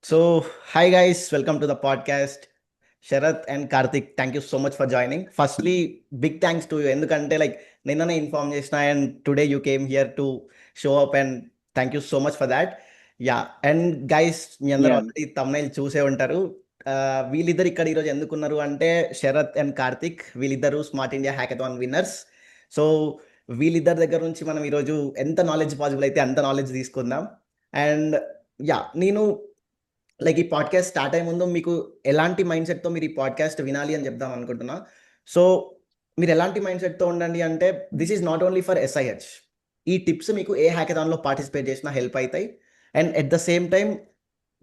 So, hi guys, welcome to the podcast. Sharath and Karthik, thank you so much for joining. Firstly, big thanks to you. ఎందుకంటే like నిన్ననే inform చేసిన and today you came here to show up and thank you so much for that. Yeah and guys మీ అందరూ Yeah, already thumbnail చూసే ఉంటారు. వీళ్ళిద్దరు ఇక్కడ ఈరోజు ఎందుకున్నారు అంటే శరత్ అండ్ కార్తిక్ వీళ్ళిద్దరు smart India hackathon winners. So వీళ్ళిద్దరి దగ్గర నుంచి మనం ఈరోజు ఎంత నాలెడ్జ్ పాసిబుల్ అయితే అంత నాలెడ్జ్ తీసుకుందాం. అండ్ యా నేను లైక్ ఈ పాడ్కాస్ట్ స్టార్ట్ అయ్యే ముందు మీకు ఎలాంటి మైండ్ సెట్తో మీరు ఈ పాడ్కాస్ట్ వినాలి అని చెప్దాం అనుకుంటున్నా. సో మీరు ఎలాంటి మైండ్ సెట్తో ఉండండి అంటే this is not only for SIH. ఈ టిప్స్ మీకు ఏ హ్యాకథాన్లో పార్టిసిపేట్ చేసినా హెల్ప్ అవుతాయి. And at the same time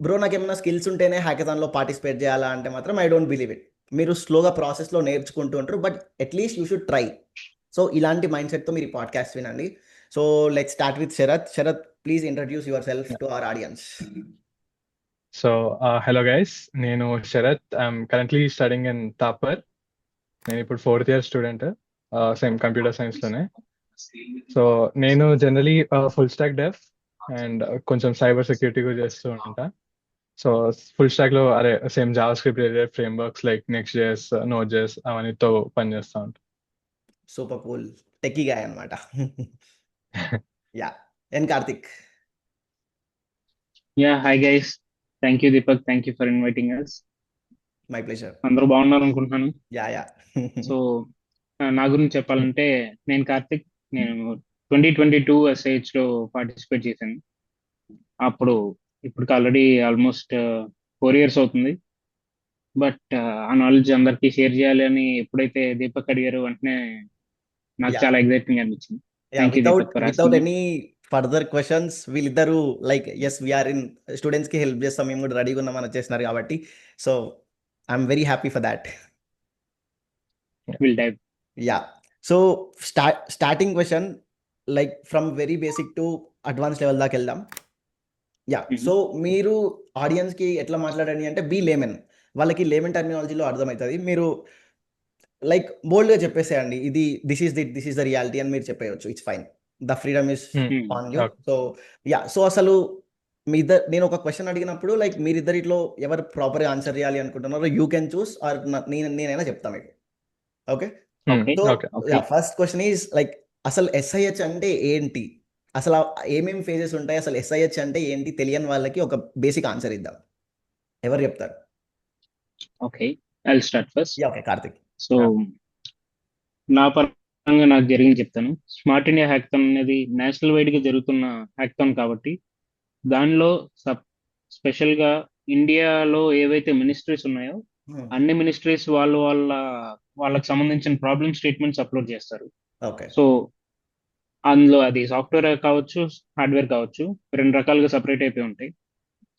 bro నాకు ఏమైనా స్కిల్స్ ఉంటేనే హ్యాకథాన్లో పార్టిసిపేట్ చేయాలా అంటే మాత్రం ఐ డోంట్ బిలీవ్ ఇట్. మీరు స్లోగా ప్రాసెస్లో నేర్చుకుంటూ ఉంటారు, but at least you should try. So ఇలాంటి మైండ్ సెట్తో మీరు ఈ పాడ్కాస్ట్ వినండి. So let start with Sharath. Sharath, please introduce yourself yeah. To our audience. Hello guys. నేను శరత్. I'm currently studying in Thapar. నేను ఇప్పుడు 4th year student, same computer science లోనే. సో నేను generally full stack dev and కొంచెం cyber security కూడా చేస్తూ ఉంటా. సో ఫుల్ స్టాక్ లో అదే same Java script related frameworks like next JS, node JS అవన్నీతో పనిచేస్తూ ఉంటా. సూపర్ కూల్ టెక్కీ గాయ్ అనమాట. Yeah and Karthik. Yeah, hi guys. Thank you, Deepak. Thank you for inviting us. My pleasure. అందరూ బాగున్నారు అనుకుంటున్నాను. Yeah yeah. So నా గురించి చెప్పాలంటే నేను కార్తిక్. నేను 2022 SIH లో పార్టిసిపేట్ చేశాను. అప్పుడు ఇప్పుడు ఆల్రెడీ ఆల్మోస్ట్ 4 years అవుతుంది. బట్ ఆ నాలెడ్జ్ అందరికీ షేర్ చేయాలి అని ఎప్పుడైతే దీపక్ అడిగారో వెంటనే నాకు యా చాలా ఎగ్జైటింగ్ అనిపించింది. Yeah thank you Deepak for without asking. Any further questions వీళ్ళిద్దరూ లైక్ ఎస్ వీఆర్ ఇన్ స్టూడెంట్స్కి హెల్ప్ చేస్తాం, మేము కూడా రెడీగా ఉన్నామని వచ్చేసినారు కాబట్టి. So I'm very happy for that. Will dive. Yeah so starting question like from very basic to advance level దాకా వెళ్దాం. యా సో మీరు ఆడియన్స్కి ఎట్లా మాట్లాడండి అంటే బీ లేమెన్. వాళ్ళకి లేమెన్ టర్మినాలజీలో అర్థమవుతుంది. మీరు లైక్ బోల్డ్గా చెప్పేసేయండి, ఇది దిస్ ఈస్ ద రియాలిటీ అని మీరు చెప్పేయచ్చు. It's fine, the freedom is on you. Okay. So yeah so అసలు మీ ఇద్దరు, నేను ఒక క్వశ్చన్ అడిగినప్పుడు లైక్ మీరిద్దరిలో ఎవరు ప్రాపర్గా ఆన్సర్ చేయాలి అనుకుంటున్నారో యూ కెన్ చూస్ ఆర్ నేనైనా చెప్తాను మీకు. Okay okay so Okay. Yeah first question is like అసలు ఎస్ఐహెచ్ అంటే ఏంటి, అసలు ఏమేమి ఫేజెస్ ఉంటాయి, అసలు ఎస్ఐహెచ్ అంటే ఏంటి తెలియని వాళ్ళకి ఒక బేసిక్ ఆన్సర్ ఇద్దాం. ఎవరు చెప్తారు? Okay, I'll start first. Yeah okay Karthik. So Yeah. నా పరంగా నాకు జరిగింది చెప్తాను. స్మార్ట్ ఇండియా హ్యాకథాన్ అనేది నేషనల్ వైడ్ గా జరుగుతున్న హ్యాకథాన్ కాబట్టి దానిలో స్పెషల్ గా ఇండియాలో ఏవైతే మినిస్ట్రీస్ ఉన్నాయో అన్ని మినిస్ట్రీస్ వాళ్ళకి సంబంధించిన ప్రాబ్లమ్ స్టేట్మెంట్స్ అప్లోడ్ చేస్తారు. ఓకే సో అందులో అది సాఫ్ట్వేర్ కావచ్చు, హార్డ్వేర్ కావచ్చు, 2 రకాలుగా సపరేట్ అయిపోయి ఉంటాయి.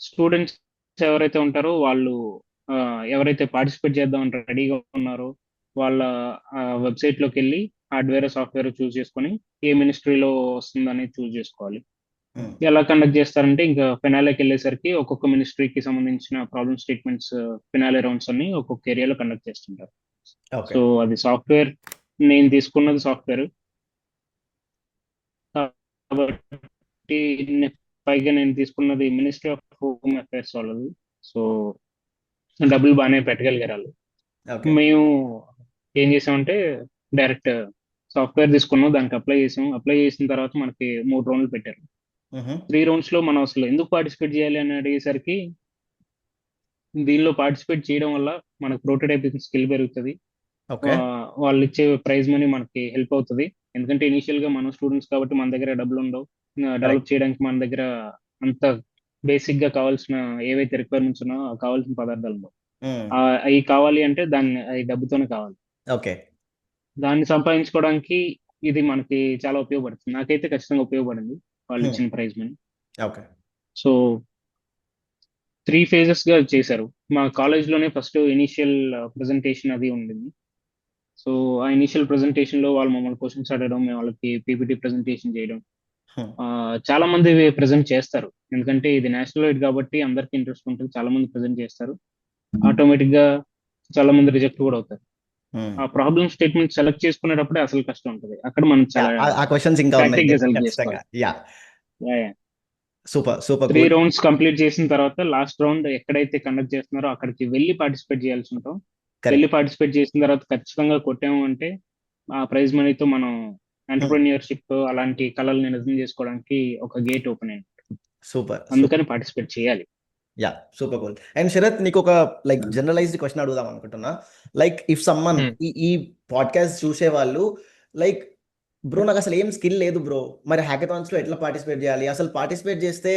స్టూడెంట్స్ ఎవరైతే ఉంటారో వాళ్ళు ఎవరైతే పార్టిసిపేట్ చేద్దామని రెడీగా ఉన్నారో వాళ్ళ వెబ్సైట్ లోకి వెళ్ళి హార్డ్వేర్ సాఫ్ట్వేర్ చూస్ చేసుకొని ఏ మినిస్ట్రీలో వస్తుందని చూస్ చేసుకోవాలి. ఎలా కండక్ట్ చేస్తారంటే ఇంకా ఫినాలేకి వెళ్ళేసరికి ఒక్కొక్క మినిస్ట్రీకి సంబంధించిన ప్రాబ్లమ్ స్టేట్మెంట్స్ ఫినాలే రౌండ్స్ అన్ని ఒక్కొక్క ఏరియాలో కండక్ట్ చేస్తుంటారు. ఓకే సో అది సాఫ్ట్వేర్, నేను తీసుకున్నది సాఫ్ట్వేర్ కాబట్టి పైగా నేను తీసుకున్నది మినిస్ట్రీ ఆఫ్ హోమ్ అఫైర్స్ వాళ్ళది. సో డబ్బులు బాగానే పెట్టగలిగారు వాళ్ళు. ఓకే మేము ఏం చేసామంటే డైరెక్ట్ సాఫ్ట్వేర్ తీసుకున్నాం, దానికి అప్లై చేసాం. అప్లై చేసిన తర్వాత మనకి 3 రౌండ్లు పెట్టారు. 3 రౌండ్స్ లో మనం అసలు ఎందుకు పార్టిసిపేట్ చేయాలి అని అడిగేసరికి దీనిలో పార్టిసిపేట్ చేయడం వల్ల మనకు ప్రోటోటైపింగ్ స్కిల్ పెరుగుతుంది, ఓకే వాళ్ళు ఇచ్చే ప్రైజ్ మనీ మనకి హెల్ప్ అవుతుంది. ఎందుకంటే ఇనిషియల్ గా మనం స్టూడెంట్స్ కాబట్టి మన దగ్గర డబ్బులు ఉండవు. డెవలప్ చేయడానికి మన దగ్గర అంత బేసిక్ గా కావాల్సిన ఏవైతే రిక్వైర్మెంట్స్ ఉన్నాయో ఆ కావాల్సిన పదార్థాలు ఉండవు. అవి కావాలి అంటే అవి డబ్బుతోనే కావాలి. ఓకే దాన్ని సంపాదించుకోవడానికి ఇది మనకి చాలా ఉపయోగపడుతుంది. నాకైతే ఖచ్చితంగా ఉపయోగపడింది వాళ్ళు ఇచ్చిన prize money. Okay so 3 phases గా చేశారు. మా కాలేజ్ లోనే ఫస్ట్ ఇనిషియల్ ప్రెజెంటేషన్ అది ఉండింది. సో ఆ ఇనిషియల్ ప్రెజెంటేషన్ లో వాళ్ళు మమ్మల్ని క్వశ్చన్స్ అడగడం, మేము వాళ్ళకి పీపీటీ ప్రెజెంటేషన్ చేయడం. చాలా మంది ప్రెజెంట్ చేస్తారు, ఎందుకంటే ఇది నేషనల్ వైడ్ కాబట్టి అందరికి ఇంట్రెస్ట్ ఉంటుంది. చాలా మంది ప్రెజెంట్ చేస్తారు, ఆటోమేటిక్ గా చాలా మంది రిజెక్ట్ కూడా అవుతారు. ఆ ప్రాబ్లమ్ స్టేట్మెంట్ సెలెక్ట్ చేసుకునేటప్పుడే అసలు కష్టం ఉంటుంది. అక్కడ మనం చాలా ఆ క్వశ్చన్స్ ఇంకా ఉన్నాయి ప్రాక్టికల్ గా సెలెక్ట్ ఖచ్చితంగా. చేసుకోవాలి. Yeah Yeah, yeah. Super super 3 cool. Rounds complete చేసిన తర్వాత లాస్ట్ రౌండ్ ఎక్కడైతే కండక్ట్ చేస్తున్నారో అక్కడికి వెళ్ళి పార్టిసిపేట్ చేయాల్సి ఉంటాం. వెళ్ళి కరెక్ట్. పార్టిసిపేట్ చేసిన తర్వాత ఖచ్చితంగా కొట్టాము అంటే ఆ ప్రైజ్ మనీతో మనం ఎంటర్ప్రెన్యూర్షిప్ అలాంటి కళల్ని నిజం చేసుకోవడానికి ఒక గేట్ ఓపెన్ అయింది. Super super. అందుకని పార్టిసిపేట్ చేయాలి. Yeah super cool. And Sharath, నీకు ఒక లైక్ జనరలైజ్డ్ క్వశ్చన్ అడుగుదాం అనుకుంటున్నా. Like if someone Hmm. ఈ పాడ్కాస్ట్ చూసే వాళ్ళు లైక్ బ్రో నాకు అసలు ఏం స్కిల్ లేదు బ్రో, మరి హ్యాకథాన్స్ లో ఎట్లా పార్టిసిపేట్ చేయాలి, అసలు పార్టిసిపేట్ చేస్తే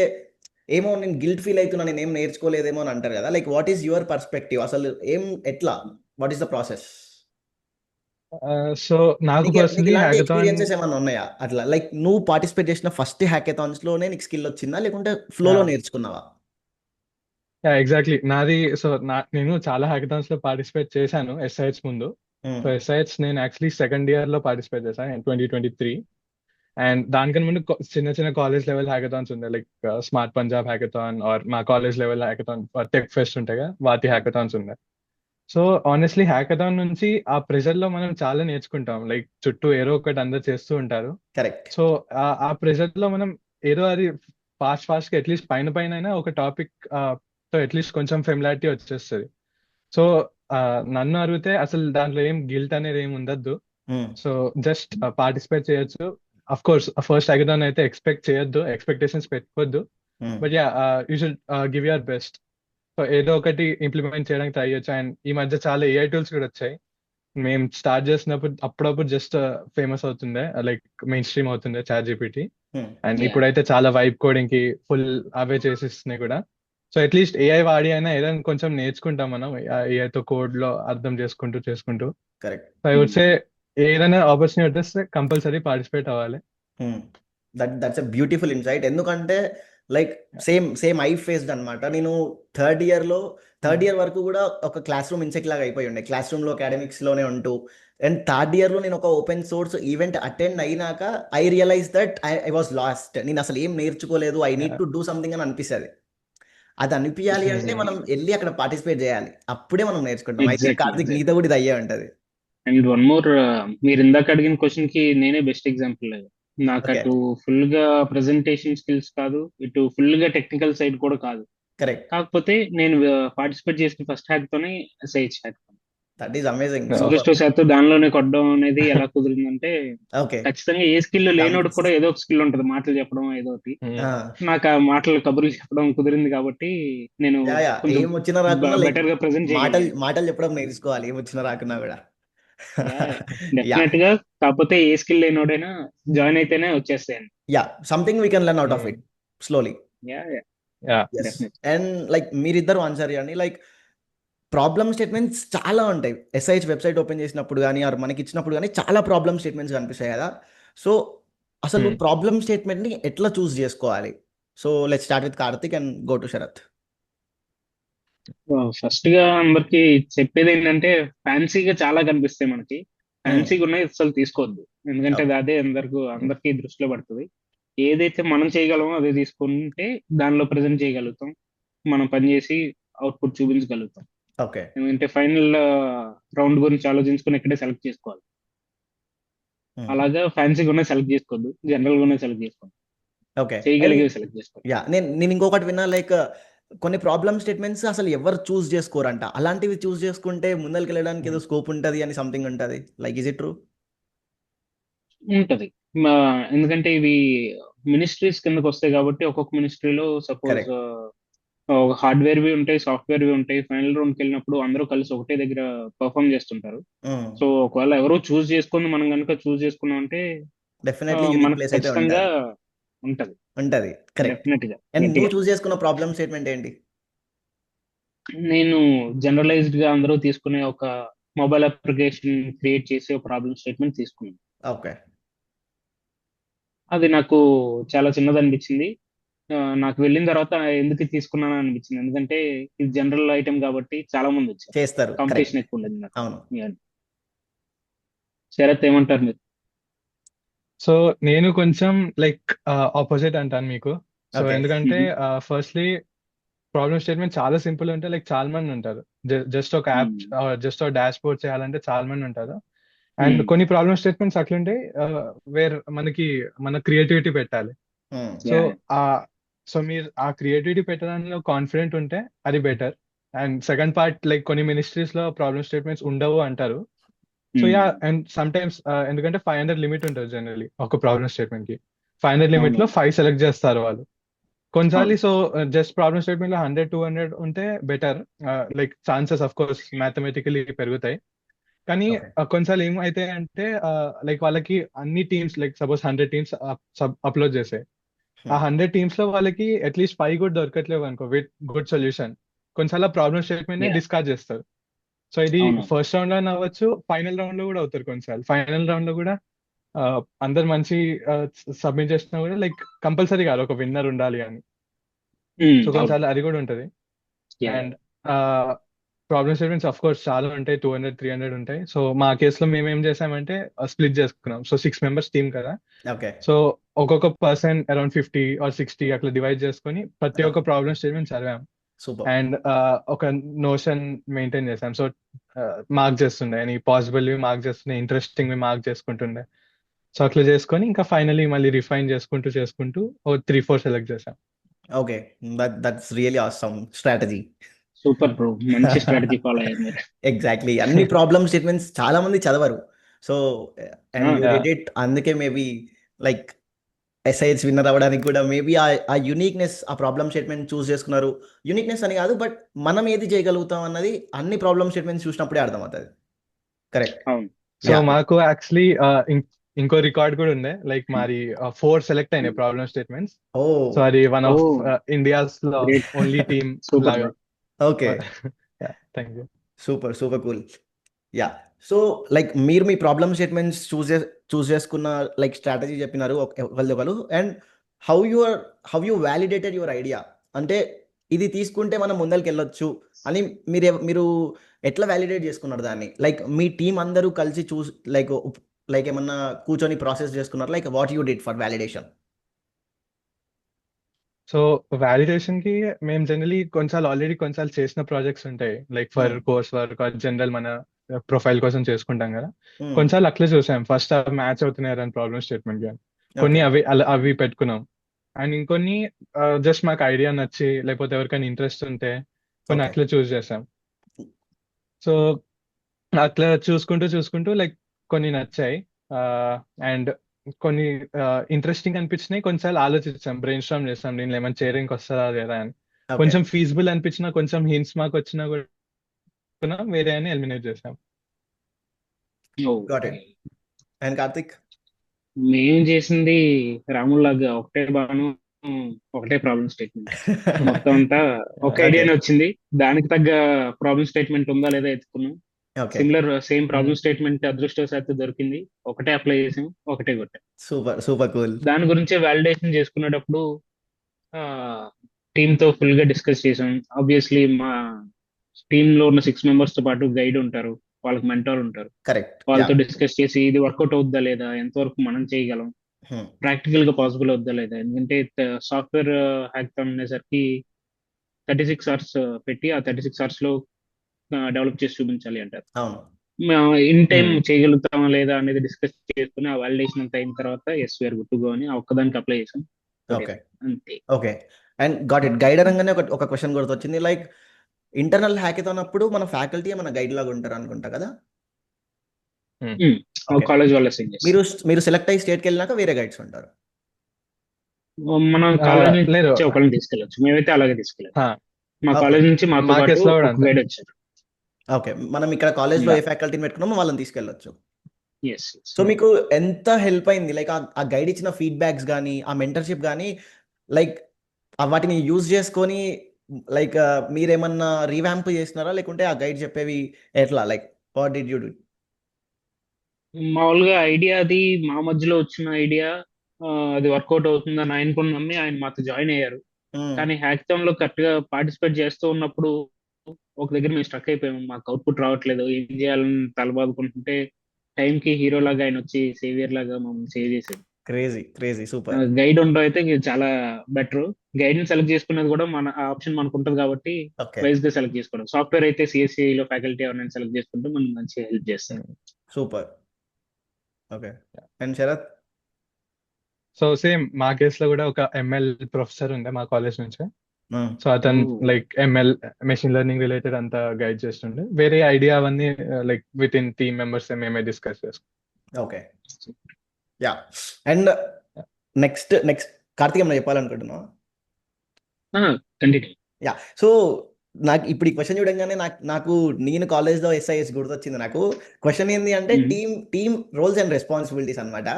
ఏమో నేను గిల్ట్ ఫీల్ అవుతున్నా, నేను ఏం నేర్చుకోలేదేమో అని అంటారు కదా. Like what is your perspective, అసలు ఏం ఎట్లా, what is the process? So నాకు నీకు పర్సనలీ ఇలాంటి హ్యాకథాన్ ఎక్స్పీరియన్సెస్ ఏమైనా ఉన్నాయా అట్లా? లైక్ నువ్వు పార్టిసిపేట్ చేసిన ఫస్ట్ హ్యాకథాన్స్ లోనే నీకు స్కిల్ వచ్చిందా, లేకుంటే ఫ్లోలో నేర్చుకున్నావా? ఎగ్జాక్ట్లీ నాది. సో నేను చాలా హ్యాకథాన్స్ లో పార్టిసిపేట్ చేశాను ఎస్ఐహెచ్ ముందు. సో ఎస్ఐహెచ్ నేను యాక్చువల్లీ సెకండ్ ఇయర్ లో పార్టిసిపేట్ చేశాను 2023. అండ్ దానికన్నా ముందు చిన్న చిన్న కాలేజ్ లెవెల్ హ్యాకథాన్స్ ఉంటాయి, like smart Punjab hackathon or మా college level hackathon, tech fest ఉంటాయి కదా, వాటి హ్యాకథాన్స్ ఉన్నాయి. సో ఆనెస్ట్లీ హ్యాకథాన్ నుంచి ఆ ప్రెషర్ లో మనం చాలా నేర్చుకుంటాం. లైక్ చుట్టూ ఏదో ఒకటి అందరు చేస్తూ ఉంటారు. కరెక్ట్. సో ఆ ప్రెషర్ లో మనం ఏదో అది ఫాస్ట్ గా అట్లీస్ట్ పైన పైన అయినా ఒక టాపిక్ తో అట్లీస్ట్ కొంచెం ఫెమిలారిటీ వచ్చేస్తుంది. సో నన్ను అడిగితే అసలు దాంట్లో ఏం గిల్ట్ అనేది ఏం ఉండద్దు. సో జస్ట్ పార్టిసిపేట్ చేయొచ్చు. అఫ్ కోర్స్ ఫస్ట్ హ్యాకథాన్ అయితే ఎక్స్పెక్ట్ చేయొద్దు, ఎక్స్పెక్టేషన్స్ పెట్టుకోవద్దు. But yeah, you should give your best. So ఏదో ఒకటి ఇంప్లిమెంట్ చేయడానికి ట్రై చేయొచ్చు. అండ్ ఈ మధ్య చాలా ఏఐ టూల్స్ కూడా వచ్చాయి. మేము స్టార్ట్ చేసినప్పుడు అప్పుడప్పుడు జస్ట్ ఫేమస్ అవుతుండే, లైక్ మెయిన్ స్ట్రీమ్ అవుతుండే చాట్ జీపీటీ. And Yeah. ఇప్పుడైతే చాలా వైబ్ కోడింగ్ కి ఫుల్ అవే చేసిస్తున్నాయి కూడా. సో అట్లీస్ట్ ఏఐ వాడి అయినా ఏదైనా కొంచెం నేర్చుకుంటాం మనం ఏఐతో కోడ్ లో అర్థం చేసుకుంటూ. Correct. So I would say ఏదైనా ఆపర్చునిటీ వస్తే కంపల్సరీ పార్టిసిపేట్ అవ్వాలి. That's a beautiful insight. ఎందుకంటే లైక్ సేమ్ ఐ ఫేస్డ్ అనమాట. నేను థర్డ్ ఇయర్ వరకు కూడా ఒక క్లాస్ రూమ్ ఇన్సెక్ట్ లాగా అయిపోయి ఉండే, క్లాస్ రూమ్ లో అకాడమిక్స్ లోనే ఉంటూ. అండ్ థర్డ్ ఇయర్ లో నేను ఒక ఓపెన్ సోర్స్ ఈవెంట్ అటెండ్ అయినాక I realize that I was lost. నేను అసలు ఏం నేర్చుకోలేదు, I need to do something అని అనిపిస్తుంది. అది అనిపించాలి అంటే మనం వెళ్ళి అక్కడ పార్టిసిపేట్ చేయాలి, అప్పుడే మనం నేర్చుకుంటాం. I think Exactly. కార్తిక్ నీతో కూడా ఇది అయ్యే ఉంటది. అండ్ వన్ మోర్, మీరు ఇందాక అడిగిన క్వశ్చన్ కి నేనే బెస్ట్ ఎగ్జాంపుల్. నాకు ఓకే. అటు ఫుల్ గా ప్రెజెంటేషన్ స్కిల్స్ కాదు, ఇటు ఫుల్ గా టెక్నికల్ సైడ్ కూడా కాదు. కరెక్ట్. కాకపోతే నేను పార్టిసిపేట్ చేసిన ఫస్ట్ హ్యాక్ తోనే SIH hack. That is amazing. Yeah. Super. అదృష్టవశాత్తు దానిలోనే కొట్టడం అనేది ఎలా కుదిరిందంటే, ఓకే. ఖచ్చితంగా ఏ స్కిల్ లేనోడు కూడా ఏదో ఒక స్కిల్ ఉంటది, మాటలు చెప్పడం ఏదో ఒకటి. నాకు ఆ మాటలు కబుర్లు చెప్పడం కుదిరింది కాబట్టి నేను కొంచెం ఏం వచ్చినా రాకున్నా లైక్ బెటర్ గా ప్రెజెంట్ మాటలు చెప్పడం నేర్చుకోవాలి, ఏం వచ్చినా రాకున్నా కూడా. యా డెఫినెట్ గా. కాకపోతే ఏ స్కిల్ లేనోడైనా జాయిన్ అయితేనే వచ్చేస్తాయండి. Yeah something we can learn out of it slowly. Yeah. And like మీరిద్దరు ఆన్సర్ చేయండి. లైక్ ప్రాబ్లమ్ స్టేట్మెంట్స్ చాలా ఉంటాయి. ఎస్ఐహెచ్ వెబ్సైట్ ఓపెన్ చేసినప్పుడు కానీ ఆర్ మనకి ఇచ్చినప్పుడు కానీ చాలా ప్రాబ్లమ్ స్టేట్మెంట్స్ కనిపిస్తాయి కదా. సో అసలు ప్రాబ్లమ్ స్టేట్మెంట్ని ఎట్లా చూస్ చేసుకోవాలి? So let's start with Karthik and go to Sharath. First గా అందరికి చెప్పేది ఏంటంటే, ఫ్యాన్సీగా చాలా కనిపిస్తాయి మనకి. ఫ్యాన్సీగా ఉన్నాయి అసలు తీసుకోవద్దు, ఎందుకంటే అదే అందరికి దృష్టిలో పడుతుంది. ఏదైతే మనం చేయగలమో అదే తీసుకుంటే దానిలో ప్రజెంట్ చేయగలుగుతాం, మనం పనిచేసి అవుట్పుట్ చూపించగలుగుతాం. ఓకే. ఎందుకంటే ఫైనల్ రౌండ్ గురించి ఆలోచించుకుని ఇక్కడే సెలెక్ట్ చేసుకోవాలి. అలాగా ఫ్యాన్సీగా ఉన్నాయి సెలెక్ట్ చేసుకోవద్దు, జనరల్ గా ఉన్నాయి సెలెక్ట్ చేసుకోండి, ఓకే. చేయగలిగేవి సెలెక్ట్ చేసుకోండి. యా నేను ఇంకొకటి విన్నా, లైక్ కొన్ని ప్రాబ్లమ్ స్టేట్మెంట్స్ అసలు ఎవరు చూస్ చేసుకోరంట. అలాంటివి చూస్ చేసుకుంటే ముందరికి వెళ్ళడానికి ఏదో స్కోప్ ఉంటుంది అని సంథింగ్ ఉంటుంది. Like is it true? ఉంటది. ఎందుకంటే ఇవి మినిస్ట్రీస్ కిందకి వస్తాయి కాబట్టి, ఒక్కొక్క మినిస్ట్రీలో సపోజ్ Correct. హార్డ్వేర్ వి ఉంటాయి, సాఫ్ట్వేర్ వి ఉంటాయి. ఫైనల్ రౌండ్ కి వెళ్ళినప్పుడు అందరూ కలిసి ఒకటే దగ్గర పర్ఫామ్ చేస్తుంటారు. సో ఒకవేళ ఎవరో చూస్ చేసుకుని మనం కనుక చూస్ చేసుకున్నాం అంటే డెఫినెట్లీ యూనిక్ మనకు ప్లేస్ అయితే ఖచ్చితంగా ఉంటది. ఉంటది. కరెక్ట్. డెఫినెట్ గా. అండ్ గట్టిగా. నువ్వు చూస్ చేసుకున్న ప్రాబ్లమ్ స్టేట్మెంట్ ఏంటి? నేను జనరలైజ్డ్ గా అందరూ తీసుకునే ఒక మొబైల్ అప్లికేషన్ క్రియేట్ చేసి ఒక ప్రాబ్లమ్ స్టేట్మెంట్ తీసుకున్నాను. ఓకే. అది నాకు చాలా చిన్నది అనిపించింది. నాకు వెళ్ళిన తర్వాత ఎందుకు ఇది తీసుకున్నాను అనిపించింది. ఎందుకంటే ఇది జనరల్ ఐటమ్ కాబట్టి చాలా మంది వచ్చారు, చేస్తారు. కరెక్ట్. కాంపిటీషన్ ఎక్కువ ఉండదు నాకు. అవును. శరత్ ఏమంటారు మీరు? సో నేను కొంచెం లైక్ ఆపోజిట్ అంటాను మీకు. So Okay. ఎందుకంటే ఫస్ట్లీ ప్రాబ్లమ్ స్టేట్మెంట్ చాలా సింపుల్ ఉంటే లైక్ చాలా మంది ఉంటారు. జస్ట్ ఒక యాప్, జస్ట్ ఒక డాష్ బోర్డ్ చేయాలంటే చాలా మంది ఉంటారు. అండ్ కొన్ని ప్రాబ్లమ్ స్టేట్మెంట్స్ అట్లుంటాయి వేర్ మన క్రియేటివిటీ పెట్టాలి. సో సో మీరు ఆ క్రియేటివిటీ పెట్టడానికి కాన్ఫిడెంట్ ఉంటే అది better. And second part like కొన్ని మినిస్ట్రీస్ లో ప్రాబ్లమ్ స్టేట్మెంట్స్ ఉండవు అంటారు. So yeah, and some times ఎందుకంటే 500 లిమిట్ ఉంటుంది జనరలీ ఒక ప్రాబ్లమ్ స్టేట్మెంట్ కి. 500 లిమిట్ అవును లో 5 సెలెక్ట్ చేస్తారు వాళ్ళు కొన్నిసార్లు. అవును సో జస్ట్ ప్రాబ్లమ్ స్టేట్మెంట్ లో 100-200 ఉంటే better. Like chances of course mathematically పెరుగుతాయి. కానీ ఓకే. కొన్నిసార్లు ఏమైతే అంటే లైక్ వాళ్ళకి అన్ని teams like suppose 100 teams upload చేసాయి. ఆ 100 టీమ్స్ లో వాళ్ళకి అట్లీస్ట్ 5 కూడా దొరకట్లేవు అనుకో విత్ గుడ్ సొల్యూషన్. కొన్నిసార్లు ప్రాబ్లమ్ స్టేట్మెంట్ ని యా డిస్కార్డ్ చేస్తారు. సో ఇది అవును ఫస్ట్ రౌండ్ లో అవ్వచ్చు, ఫైనల్ రౌండ్ లో కూడా అవుతారు కొన్నిసార్లు. ఫైనల్ రౌండ్ లో కూడా ఆ, అందరు మంచి సబ్మిట్ చేసినా కూడా లైక్ కంపల్సరీ కాదు ఒక విన్నర్ ఉండాలి అని. సో అవును కొన్నిసార్లు అది కూడా ఉంటది. Yeah and problem statements of course చాలా ఉంటాయి, 200-300 ఉంటాయి. సో మా కేసులో మేము ఏం చేసామంటే స్ప్లిట్ చేసుకున్నాం. సో 6 మెంబర్స్ టీమ్ కదా. ఓకే. సో ఒక్కొక్క పర్సన్ అరౌండ్ 50 or 60 అట్లా డివైడ్ చేసుకొని ప్రతి ఒక్క ప్రాబ్లమ్ స్టేట్మెంట్ చదివాం. సూపర్. అండ్ ఒక నోషన్ మెయింటైన్ చేసాం. సో మార్క్ చేస్తుండే అని పాసిబుల్ మార్క్ చేస్తుండే, ఇంట్రెస్టింగ్ మార్క్ చేసుకుంటుండే. సో అట్లా చేసుకొని ఇంకా ఫైనలీ మళ్ళీ రిఫైన్ చేసుకుంటూ ఓ 3-4 సెలెక్ట్ చేసాం. Okay. That's really awesome strategy. Super bro, మంచి స్ట్రాటజీ ఫాలో అయ్యారు మీరు. ఎగ్జాక్ట్లీ. అన్ని ప్రాబ్లమ్ స్టేట్మెంట్స్ చాలా మంది చదవరు. So and you yeah, did it. అందుకే మేబీ లైక్ ఎస్ఐహెచ్ విన్నర్ అవ్వడానికి కూడా మేబీ ఆ యూనిక్నెస్, ఆ ప్రాబ్లమ్ స్టేట్మెంట్ చూస్ చేసుకున్నారు. యూనిక్నెస్ అని కాదు, బట్ మనం ఏది చేయగలుగుతాం అన్నది అన్ని ప్రాబ్లమ్ స్టేట్మెంట్స్ చూసినప్పుడే అర్థమవుతుంది. కరెక్ట్. అవును సో యా. మాకు యాక్చువల్లీ ఇంకో రికార్డ్ కూడా ఉంది. లైక్ మరి 4 సెలెక్ట్ అయినాయి ప్రాబ్లమ్ స్టేట్మెంట్స్. ఓ. సో అది వన్ ఓ ఆఫ్ ఇండియాస్ లో గ్రేట్, ఓన్లీ టీమ్ సూపర్ లాగా. Bro. Okay. Thank you. Super super cool. Yeah. So like మీరు మీ ప్రాబ్లమ్ స్టేట్మెంట్స్ చూస్ చేసుకున్న లైక్ స్ట్రాటజీ చెప్పినారు ఒకళ్ళు. And how your how you validated your idea, అంటే ఇది తీసుకుంటే మనం ముందరికి వెళ్ళొచ్చు అని మీరు ఎట్లా వ్యాలిడేట్ చేసుకున్నారు దాన్ని? లైక్ మీ టీం అందరూ కలిసి లైక్ ఏమన్నా కూర్చొని ప్రాసెస్ చేసుకున్నారు? Like what you did for validation? So validation కి మేము జనరలీ కొన్నిసార్లు చేసిన ప్రాజెక్ట్స్ ఉంటాయి. Like for course work general మన ప్రొఫైల్ కోసం చేసుకుంటాం కదా. కొన్నిసార్లు అట్లా చూసాం ఫస్ట్ అవి మ్యాచ్ అవుతున్నాయి అని ప్రాబ్లమ్ స్టేట్మెంట్ కి. కొన్ని ఓకే. అవి పెట్టుకున్నాం. అండ్ ఇంకొన్ని జస్ట్ మాకు ఐడియా నచ్చి లేకపోతే ఎవరికైనా ఇంట్రెస్ట్ ఉంటే కొన్ని ఓకే. అట్లా చూస్ చేసాం. సో అట్లా చూసుకుంటూ లైక్ కొన్ని నచ్చాయి. అండ్ కొన్ని ఇంట్రెస్టింగ్ అనిపించినాయి. కొన్నిసార్లు ఆలోచించాం, బ్రెయిన్ స్టార్మ్ చేస్తాం దీనిలో ఏమైనా చేయడానికి వస్తుందా లేదా అని. ఓకే. కొంచెం ఫీజిబుల్ అనిపించినా, కొంచెం హింట్స్ మాకు వచ్చినా కూడా వేరే అని ఎలిమినేట్ చేసాం. Got it. అండ్ కార్తిక్? మేము చేసింది రాముల్లాగా ఒకటే బాను, ఒకటే ప్రాబ్లమ్ స్టేట్మెంట్. మొత్తం అంతా ఒక ఓకే. ఐడియానే వచ్చింది, దానికి తగ్గ ప్రాబ్లమ్ స్టేట్మెంట్ ఉందా లేదా ఎత్తుకున్నాం. ఓకే. సేమ్ ప్రాబ్లమ్ స్టేట్మెంట్ అదృష్టవశాత్తు దొరికింది, ఒకటే అప్లై చేసాం, ఒకటే కొట్టాం. Super super cool. దాని గురించే వాలిడేషన్ చేసుకునేటప్పుడు టీమ్ తో ఫుల్ గా డిస్కస్ చేసాం. ఆబ్వియస్లీ మా టీమ్ లో ఉన్న 6 మెంబర్స్ తో పాటు గైడ్ ఉంటారు, వాళ్ళకి మెంటర్ ఉంటారు. కరెక్ట్. యా. వాళ్ళతో డిస్కస్ చేసి ఇది వర్కౌట్ అవుద్దా లేదా, ఎంతవరకు మనం చేయగలం, ప్రాక్టికల్ గా పాసిబుల్ అవుద్దా లేదా. ఎందుకంటే సాఫ్ట్వేర్ హ్యాకథాన్ అనేసరికి 36 అవర్స్ పెట్టి ఆ 36 అవర్స్ లో డెవలప్ చేసి చూపించాలి అంటారు. అవును. ఇన్ టైం చేయగలుగుతామా లేదా అనేది డిస్కస్ చేసుకుని ఆ వాలిడేషన్ అంతా అయిన తర్వాత yes we're good to go అని ఆ ఒక్కదానికి అప్లై చేసాం. ఓకే. అంతే. Okay. And got it. Guide అనగానే ఒక క్వశ్చన్ గుర్తొచ్చింది. లైక్ ఇంటర్నల్ హ్యాకథాన్ అప్పుడు మన ఫ్యాకల్టీ మన గైడ్ లాగా ఉంటారు అనుకుంటా కదా? ఓకే. కాలేజ్ వాళ్ళ సెండ్ చేస్తాం. మీరు సెలెక్ట్ అయ్యి స్టేట్కి వెళ్ళినాక వేరే గైడ్స్ ఉంటారు. మనం కాలేజ్ లేదు, నుంచి ఒకళ్ళని తీసుకెళ్ళచ్చు, మేమైతే అలాగే తీసుకెళ్ళాం. మా ఓకే. కాలేజ్ నుంచి మాతో మా పాటు కేసులో కూడా ఒక అంతే. గైడ్ వచ్చారు. ఓకే. మనం ఇక్కడ కాలేజ్లో ఏ ఫ్యాకల్టీని పెట్టుకున్నామో వాళ్ళని తీసుకెళ్ళొచ్చు. ఎస్ సో మీకు ఎంత హెల్ప్ అయింది? లైక్ ఆ గైడ్ ఇచ్చిన ఫీడ్బ్యాక్స్ కానీ, ఆ మెంటర్షిప్ కానీ, లైక్ వాటిని యూజ్ చేసుకొని లైక్ మీరేమన్నా రీవ్యాంప్ చేసినారా? లేకుంటే ఆ గైడ్ చెప్పేవి ఎట్లా? Like what did you do? మామూలుగా ఐడియా అది మా మధ్యలో వచ్చిన ఐడియా, అది వర్కౌట్ అవుతుందని ఆయనకుని నమ్మి ఆయన మాతో జాయిన్ అయ్యారు. కానీ హ్యాకథాన్ లో కరెక్ట్ గా పార్టిసిపేట్ చేస్తూ ఉన్నప్పుడు ఒక దగ్గర మేము స్ట్రక్ అయిపోయాము, మాకు అవుట్పుట్ రావట్లేదు, ఏం చేయాలని తలబాదుకుంటుంటే టైంకి హీరో లాగా ఆయన వచ్చి సేవియర్ లాగా మమ్మల్ని సేవ్ చేశాడు. Crazy crazy super. గైడ్ ఉండడం అయితే ఇంక చాలా బెటర్. గైడ్ ని సెలెక్ట్ చేసుకునేది కూడా మన ఆప్షన్ మనకు ఉంటుంది కాబట్టి ఓకే. వైజ్ గా సెలెక్ట్ చేసుకోవడం. సాఫ్ట్వేర్ అయితే సిఎస్సి లో ఫ్యాకల్టీ ఎవరైనా సెలెక్ట్ చేసుకుంటే మనం మంచిగా హెల్ప్ చేస్తారు. Super. Okay. And Sharath? So same మా కేసులో కూడా ఒక ఎంఎల్ ప్రొఫెసర్ ఉండే మా కాలేజ్ నుంచి. ఉమ్, సో అతను ఓ like ML machine learning related అంతా గైడ్ చేస్తుండే. వేరే ఐడియా అవన్నీ like with in team members మేమే డిస్కస్ చేసుకుంటాం. Okay. Yeah. And next Karthik ఏమైనా చెప్పాలనుకుంటున్నావా? కంటిన్యూ. యా. సో నాకు ఇప్పుడు ఈ క్వశ్చన్ చూడంగానే నాకు నేను కాలేజ్లో ఎస్ఐఎస్ గుర్తొచ్చింది. నాకు క్వశ్చన్ ఏంది అంటే టీమ్ రోల్స్ అండ్ రెస్పాన్సిబిలిటీస్ అనమాట.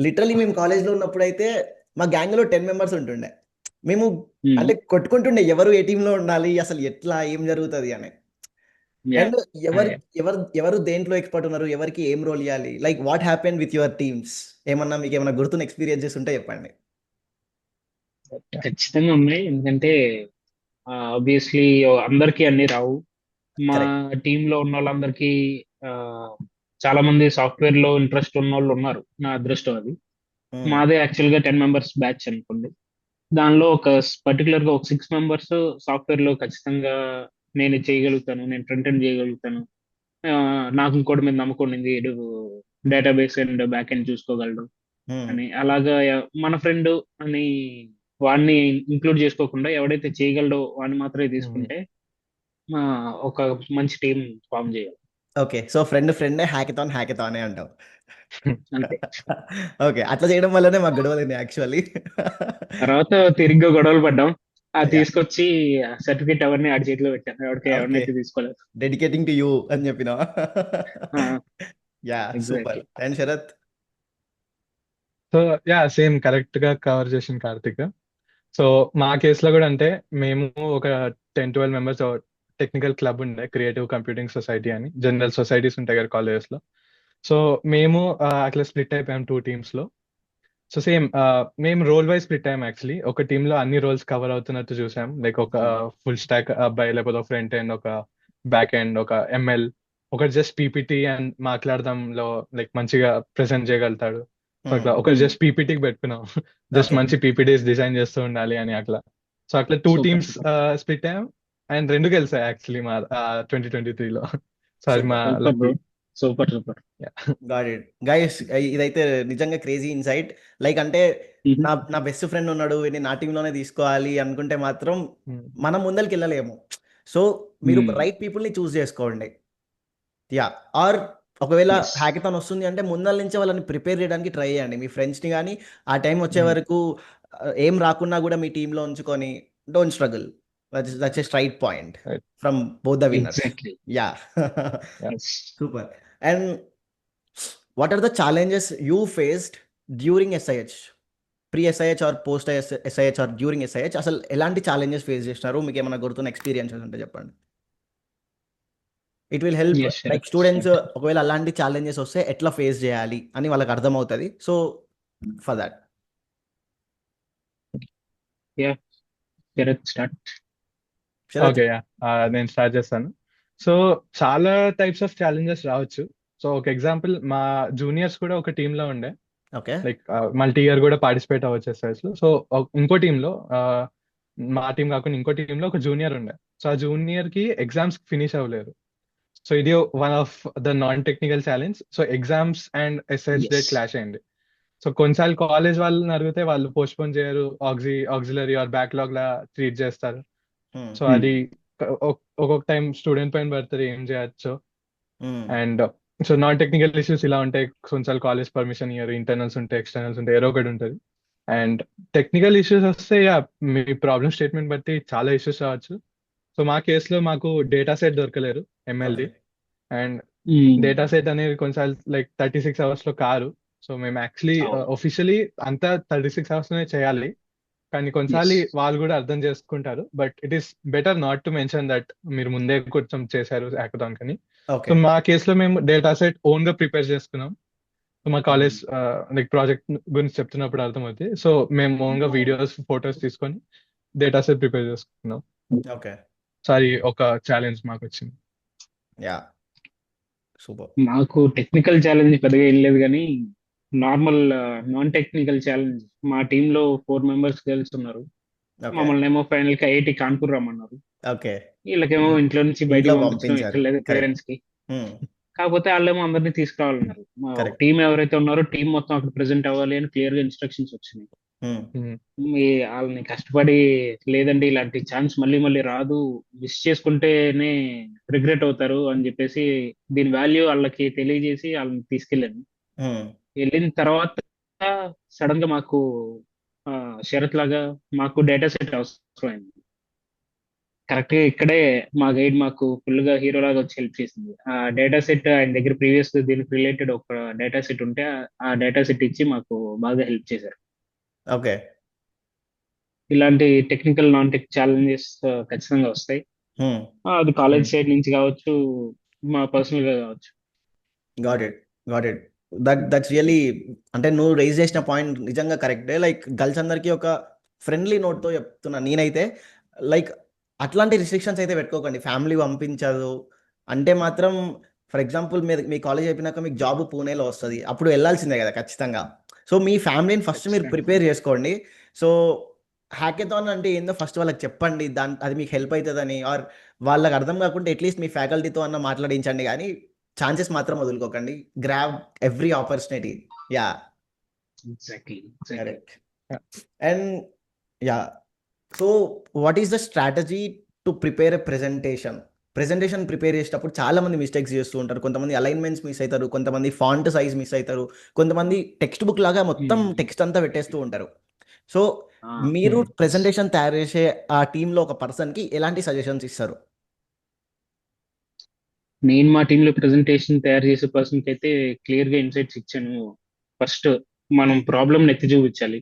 లిటరలీ మేము కాలేజ్లో ఉన్నప్పుడు అయితే మా గ్యాంగ్లో 10 మెంబర్స్ ఉంటుండే. మేము అంటే కొట్టుకుంటుండే ఎవరు ఏ టీంలో ఉండాలి, అసలు ఎట్లా ఏం జరుగుతుంది అని. అండ్ ఎవరు దేంట్లో ఎక్స్పర్ట్ ఉన్నారు, ఎవరికి ఏం రోల్ ఇవ్వాలి, like what happen with your teams, మీకు ఏమైనా గుర్తున్న ఎక్స్పీరియన్సెస్ ఉంటే చెప్పండి. ఖచ్చితంగా ఉన్నాయి. ఎందుకంటే ఆబ్వియస్లీ అందరికీ అన్ని రావు. మా కరెక్ట్. టీంలో ఉన్న వాళ్ళందరికీ ఆ, చాలా మంది సాఫ్ట్వేర్ లో ఇంట్రెస్ట్ ఉన్న వాళ్ళు ఉన్నారు. నా అదృష్టం అది. మాదే యాక్చువల్ గా 10 మెంబర్స్ బ్యాచ్ అనుకోండి. దానిలో పర్టికులర్ గా ఒక 6 మెంబర్స్ సాఫ్ట్వేర్ లో ఖచ్చితంగా నేను ఇది చేయగలుగుతాను, నేను ఫ్రంట్ ఎండ్ చేయగలుగుతాను, ఆ, నాకు ఇంకోటి మీద నమ్మకం ఉంది, వీడు డేటాబేస్ అండ్ బ్యాక్ ఎండ్ చూసుకోగలడు అని. అలాగా మన ఫ్రెండ్ అని వాడిని ఇంక్లూడ్ చేసుకోకుండా ఎవడైతే చేయగలడో వాడిని మాత్రమే తీసుకుంటే ఆ, ఒక మంచి టీం ఫామ్ చేయాలి. ఓకే. సో ఫ్రెండే హ్యాకథానే అంటావు. అంతే. ఓకే. అట్లా చేయడం వల్లనే మాకు గొడవలు యాక్చువల్లీ. తర్వాత తిరిగి గొడవలు పడ్డాం. తీసుకొచ్చి సర్టిఫికేట్ ఎవరిని ఆడి చేతిలో పెట్టాను, ఎవరికి ఓకే. ఎవరినైతే తీసుకోలేదు. డెడికేటింగ్ టు యూ అని చెప్పినావా? Yeah, super. Exactly. And Sharath? So yeah same correct గా కవర్ చేసిన కార్తిక్. సో మా కేసులో కూడా అంటే మేము ఒక 10-12 మెంబర్స్ టెక్నికల్ క్లబ్ ఉండే, క్రియేటివ్ కంప్యూటింగ్ సొసైటీ అని. జనరల్ సొసైటీస్ ఉంటాయి కదా కాలేజెస్ లో. సో మేము అట్లా స్ప్లిట్ అయిపోయాం 2 టీమ్స్ లో. సో సేమ్ మేము రోల్ వైజ్ స్ప్లిట్ అయ్యాం యాక్చువల్లీ. ఒక టీమ్ లో అన్ని రోల్స్ కవర్ అవుతున్నట్టు చూసాం, లైక్ ఒక ఫుల్ స్టాక్ అబ్బాయి, లేకపోతే ఒక ఫ్రంట్ ఎండ్, ఒక బ్యాక్ ఎండ్, ఒక ఎంఎల్, ఒక జస్ట్ పీపీటీ అండ్ మాట్లాడడంలో లైక్ మంచిగా ప్రెజెంట్ చేయగలుగుతాడు. సో అట్లా ఒక జస్ట్ పీపీటీకి పెట్టుకున్నాం, జస్ట్ ఓకే. మంచి పీపీటీస్ డిజైన్ చేస్తూ ఉండాలి అని అట్లా. సో అట్లా 2 Super, టీమ్స్ super. స్ప్లిట్ అయ్యాం అండ్ 2 గెలిచాయి యాక్చువల్లీ మా 2023లో. సో అది మా super. Super bro, lucky. Super super. Got it guys. ఇదైతే నిజంగా క్రేజీ ఇన్సైట్. లైక్ అంటే నా బెస్ట్ ఫ్రెండ్ ఉన్నాడు, నా టీంలోనే తీసుకోవాలి అనుకుంటే మాత్రం మనం ముందరికి వెళ్ళలేము. సో మీరు రైట్ పీపుల్ని చూస్ చేసుకోండి. యా. ఆర్ ఒకవేళ Yes. హ్యాకథాన్ వస్తుంది అంటే ముందల నుంచి వాళ్ళని ప్రిపేర్ చేయడానికి ట్రై చేయండి, మీ ఫ్రెండ్స్ని కానీ. ఆ టైం వచ్చే వరకు ఏం రాకున్నా కూడా మీ టీంలో ఉంచుకొని don't struggle. That's a straight point Right. From both the winners. Exactly. Yeah. Yes. Super. And what are the challenges you faced during SIH, pre SIH or post SIH or during SIH? అసలు ఎలాంటి challenges face చేసినారు, మీకు ఏమైనా గుర్తున్న experiences ఉంటే చెప్పండి. It will help Yes, like sure. Students ఒకవేళ అలాంటి ఛాలెంజెస్ వస్తే ఎట్లా ఫేస్ చేయాలి అని వాళ్ళకి అర్థమవుతుంది. So for that Yeah. Sharath, start. Okay yeah నేను స్టార్ట్ చేస్తాను. సో చాలా టైప్స్ ఆఫ్ ఛాలెంజెస్ రావచ్చు. సో ఒక ఎగ్జాంపుల్, మా జూనియర్స్ కూడా ఒక టీమ్ లో ఉండే, ఓకే. లైక్ మల్టీ ఇయర్ కూడా పార్టిసిపేట్ అవ్వచ్చు ఎస్ఐఎస్ లో. సో ఇంకో టీమ్ లో మా టీం కాకుండా ఇంకో టీమ్ లో ఒక జూనియర్ ఉండే. సో ఆ జూనియర్ కి ఎగ్జామ్స్ ఫినిష్ అవ్వలేరు. సో ఇది one of the non technical challenge. So exams and SIH date Yes. Clash అయింది. సో కొన్నిసార్లు కాలేజ్ వాళ్ళని అడిగితే వాళ్ళు పోస్ట్ పోన్ చేయరు, ఆక్సిలరీ ఆర్ బ్యాక్లాగ్ లా ట్రీట్ చేస్తారు. సో అది ఒక్కొక్క టైం స్టూడెంట్ పైన పడుతుంది, ఏం చేయొచ్చు. And so non technical issues ఇలా ఉంటాయి. కొన్నిసార్లు కాలేజ్ పర్మిషన్ ఇయ్యరు, ఇంటర్నల్స్ ఉంటాయి, ఎక్స్టర్నల్స్ ఉంటాయి, ఏదో ఒకటి ఉంటుంది. అండ్ టెక్నికల్ ఇష్యూస్ వస్తే మీ ప్రాబ్లమ్ స్టేట్మెంట్ బట్టి చాలా ఇష్యూస్ రావచ్చు. సో మా కేసులో మాకు డేటా సెట్ దొరకలేరు ఎంఎల్ది. అండ్ డేటా సెట్ అనేది కొన్నిసార్లు లైక్ 36 hours లో కారు. సో మేము యాక్చువల్లీ ఒఫిషియలీ అంతా 36 hours లోనే చేయాలి, కానీ కొన్నిసార్లు వాళ్ళు కూడా అర్థం చేసుకుంటారు. But it is better not to mention that మీరు ముందే కొంచెం చేశారు హ్యాకథాన్ కని. ఓకే. సో మా కేసులో మేము డేటా సెట్ ఓన్ గా ప్రిపేర్ చేసుకున్నాం. సో మా కాలేజ్ లైక్ ప్రాజెక్ట్ గురించి చెప్తున్నప్పుడు అర్థమవుతుంది. సో మేము ఓన్ గా వీడియోస్, ఫొటోస్ తీసుకొని డేటా సెట్ ప్రిపేర్ చేసుకున్నాం. ఓకే. సో అది ఒక ఛాలెంజ్ మాకు వచ్చింది. Yeah, super. మాకు టెక్నికల్ ఛాలెంజ్ పెద్దగా ఏం లేదు, కానీ నార్మల్ నాన్ టెక్నికల్ ఛాలెంజ్. మా టీమ్ లో 4 మెంబర్స్ గర్ల్స్ ఉన్నారు. ఓకే. మమ్మల్ని ఏమో ఫైనల్ కి ఐఐటి కాన్పూర్ రమ్మన్నారు. ఓకే. వీళ్ళకేమో ఇంట్లో నుంచి బయటకు ఇంట్లో పంపించడం పంపించారు. ఇష్టం లేదు Correct. పేరెంట్స్ కి. కాకపోతే వాళ్ళేమో అందరినీ తీసుకురావాలన్నారు. కరెక్ట్. టీం ఎవరైతే ఉన్నారో టీం మొత్తం అక్కడ ప్రెజెంట్ అవ్వాలి అని క్లియర్ గా ఇన్స్ట్రక్షన్స్ వచ్చినాయి. మీ వాళ్ళని కష్టపడి లేదండి ఇలాంటి ఛాన్స్ మళ్ళీ మళ్ళీ రాదు, మిస్ చేసుకుంటేనే రిగ్రెట్ అవుతారు అని చెప్పేసి దీని వాల్యూ వాళ్ళకి తెలియజేసి వాళ్ళని తీసుకెళ్ళాను. వెళ్ళిన తర్వాత సడన్ గా మాకు ఆ, షరత్ లాగా మాకు డేటా సెట్ అవసరమైంది. కరెక్ట్ గా ఇక్కడే మా గైడ్ మాకు ఫుల్ గా హీరో లాగా వచ్చి హెల్ప్ చేసింది. ఆ డేటా సెట్ ఆయన దగ్గర ప్రీవియస్ దీనికి రిలేటెడ్ ఒక డేటా సెట్ ఉంటే ఆ డేటా సెట్ ఇచ్చి మాకు బాగా హెల్ప్ చేశారు. ఓకే. ఇలాంటి టెక్నికల్ నాన్ టెక్ ఛాలెంజెస్ ఖచ్చితంగా వస్తాయి. అది కాలేజ్ సైడ్ నుంచి కావచ్చు, మా పర్సనల్ గా కావచ్చు. Got it, got it. That's really, అంటే నువ్వు రైజ్ చేసిన పాయింట్ నిజంగా కరెక్టే. లైక్ గర్ల్స్ అందరికీ ఒక ఫ్రెండ్లీ నోట్తో చెప్తున్నా నేనైతే. లైక్ అట్లాంటి రిస్ట్రిక్షన్స్ అయితే పెట్టుకోకండి. ఫ్యామిలీ పంపించదు అంటే మాత్రం, ఫర్ ఎగ్జాంపుల్ మీ కాలేజ్ అయిపోయినాక మీకు జాబ్ పూణేలో వస్తుంది, అప్పుడు వెళ్ళాల్సిందే కదా ఖచ్చితంగా. సో మీ ఫ్యామిలీని ఫస్ట్ మీరు ఖచ్చితంగా. ప్రిపేర్ చేసుకోండి. సో హ్యాకెథాన్ అంటే ఏందో ఫస్ట్ వాళ్ళకి చెప్పండి, అది మీకు హెల్ప్ అవుతుందని. ఆర్ వాళ్ళకి అర్థం కాకుంటే అట్లీస్ట్ మీ ఫ్యాకల్టీతో అన్న మాట్లాడించండి, కానీ ఛాన్సెస్ మాత్రం వదులుకోకండి. Grab every opportunity. Yeah, exactly. Correct. And yeah, so what is the strategy to prepare a presentation prepare చేసేటప్పుడు చాలా మంది మిస్టేక్స్ చేస్తూ ఉంటారు. కొంతమంది అలైన్మెంట్స్ మిస్ అవుతారు, కొంతమంది ఫాంట్ సైజ్ మిస్ అవుతారు, కొంతమంది టెక్స్ట్ బుక్ లాగా మొత్తం టెక్స్ట్ అంతా పెట్టేస్తూ ఉంటారు. సో మీరు ప్రెజెంటేషన్ తయారు చేసే ఆ టీంలో ఒక పర్సన్కి ఎలాంటి సజెషన్స్ ఇస్తారు? నేను మా టీంలో ప్రెజెంటేషన్ తయారు చేసే పర్సన్ కి అయితే క్లియర్ గా ఇన్సైట్స్ ఇచ్చాను. ఫస్ట్ మనం ప్రాబ్లమ్ ఎత్తి చూపించాలి.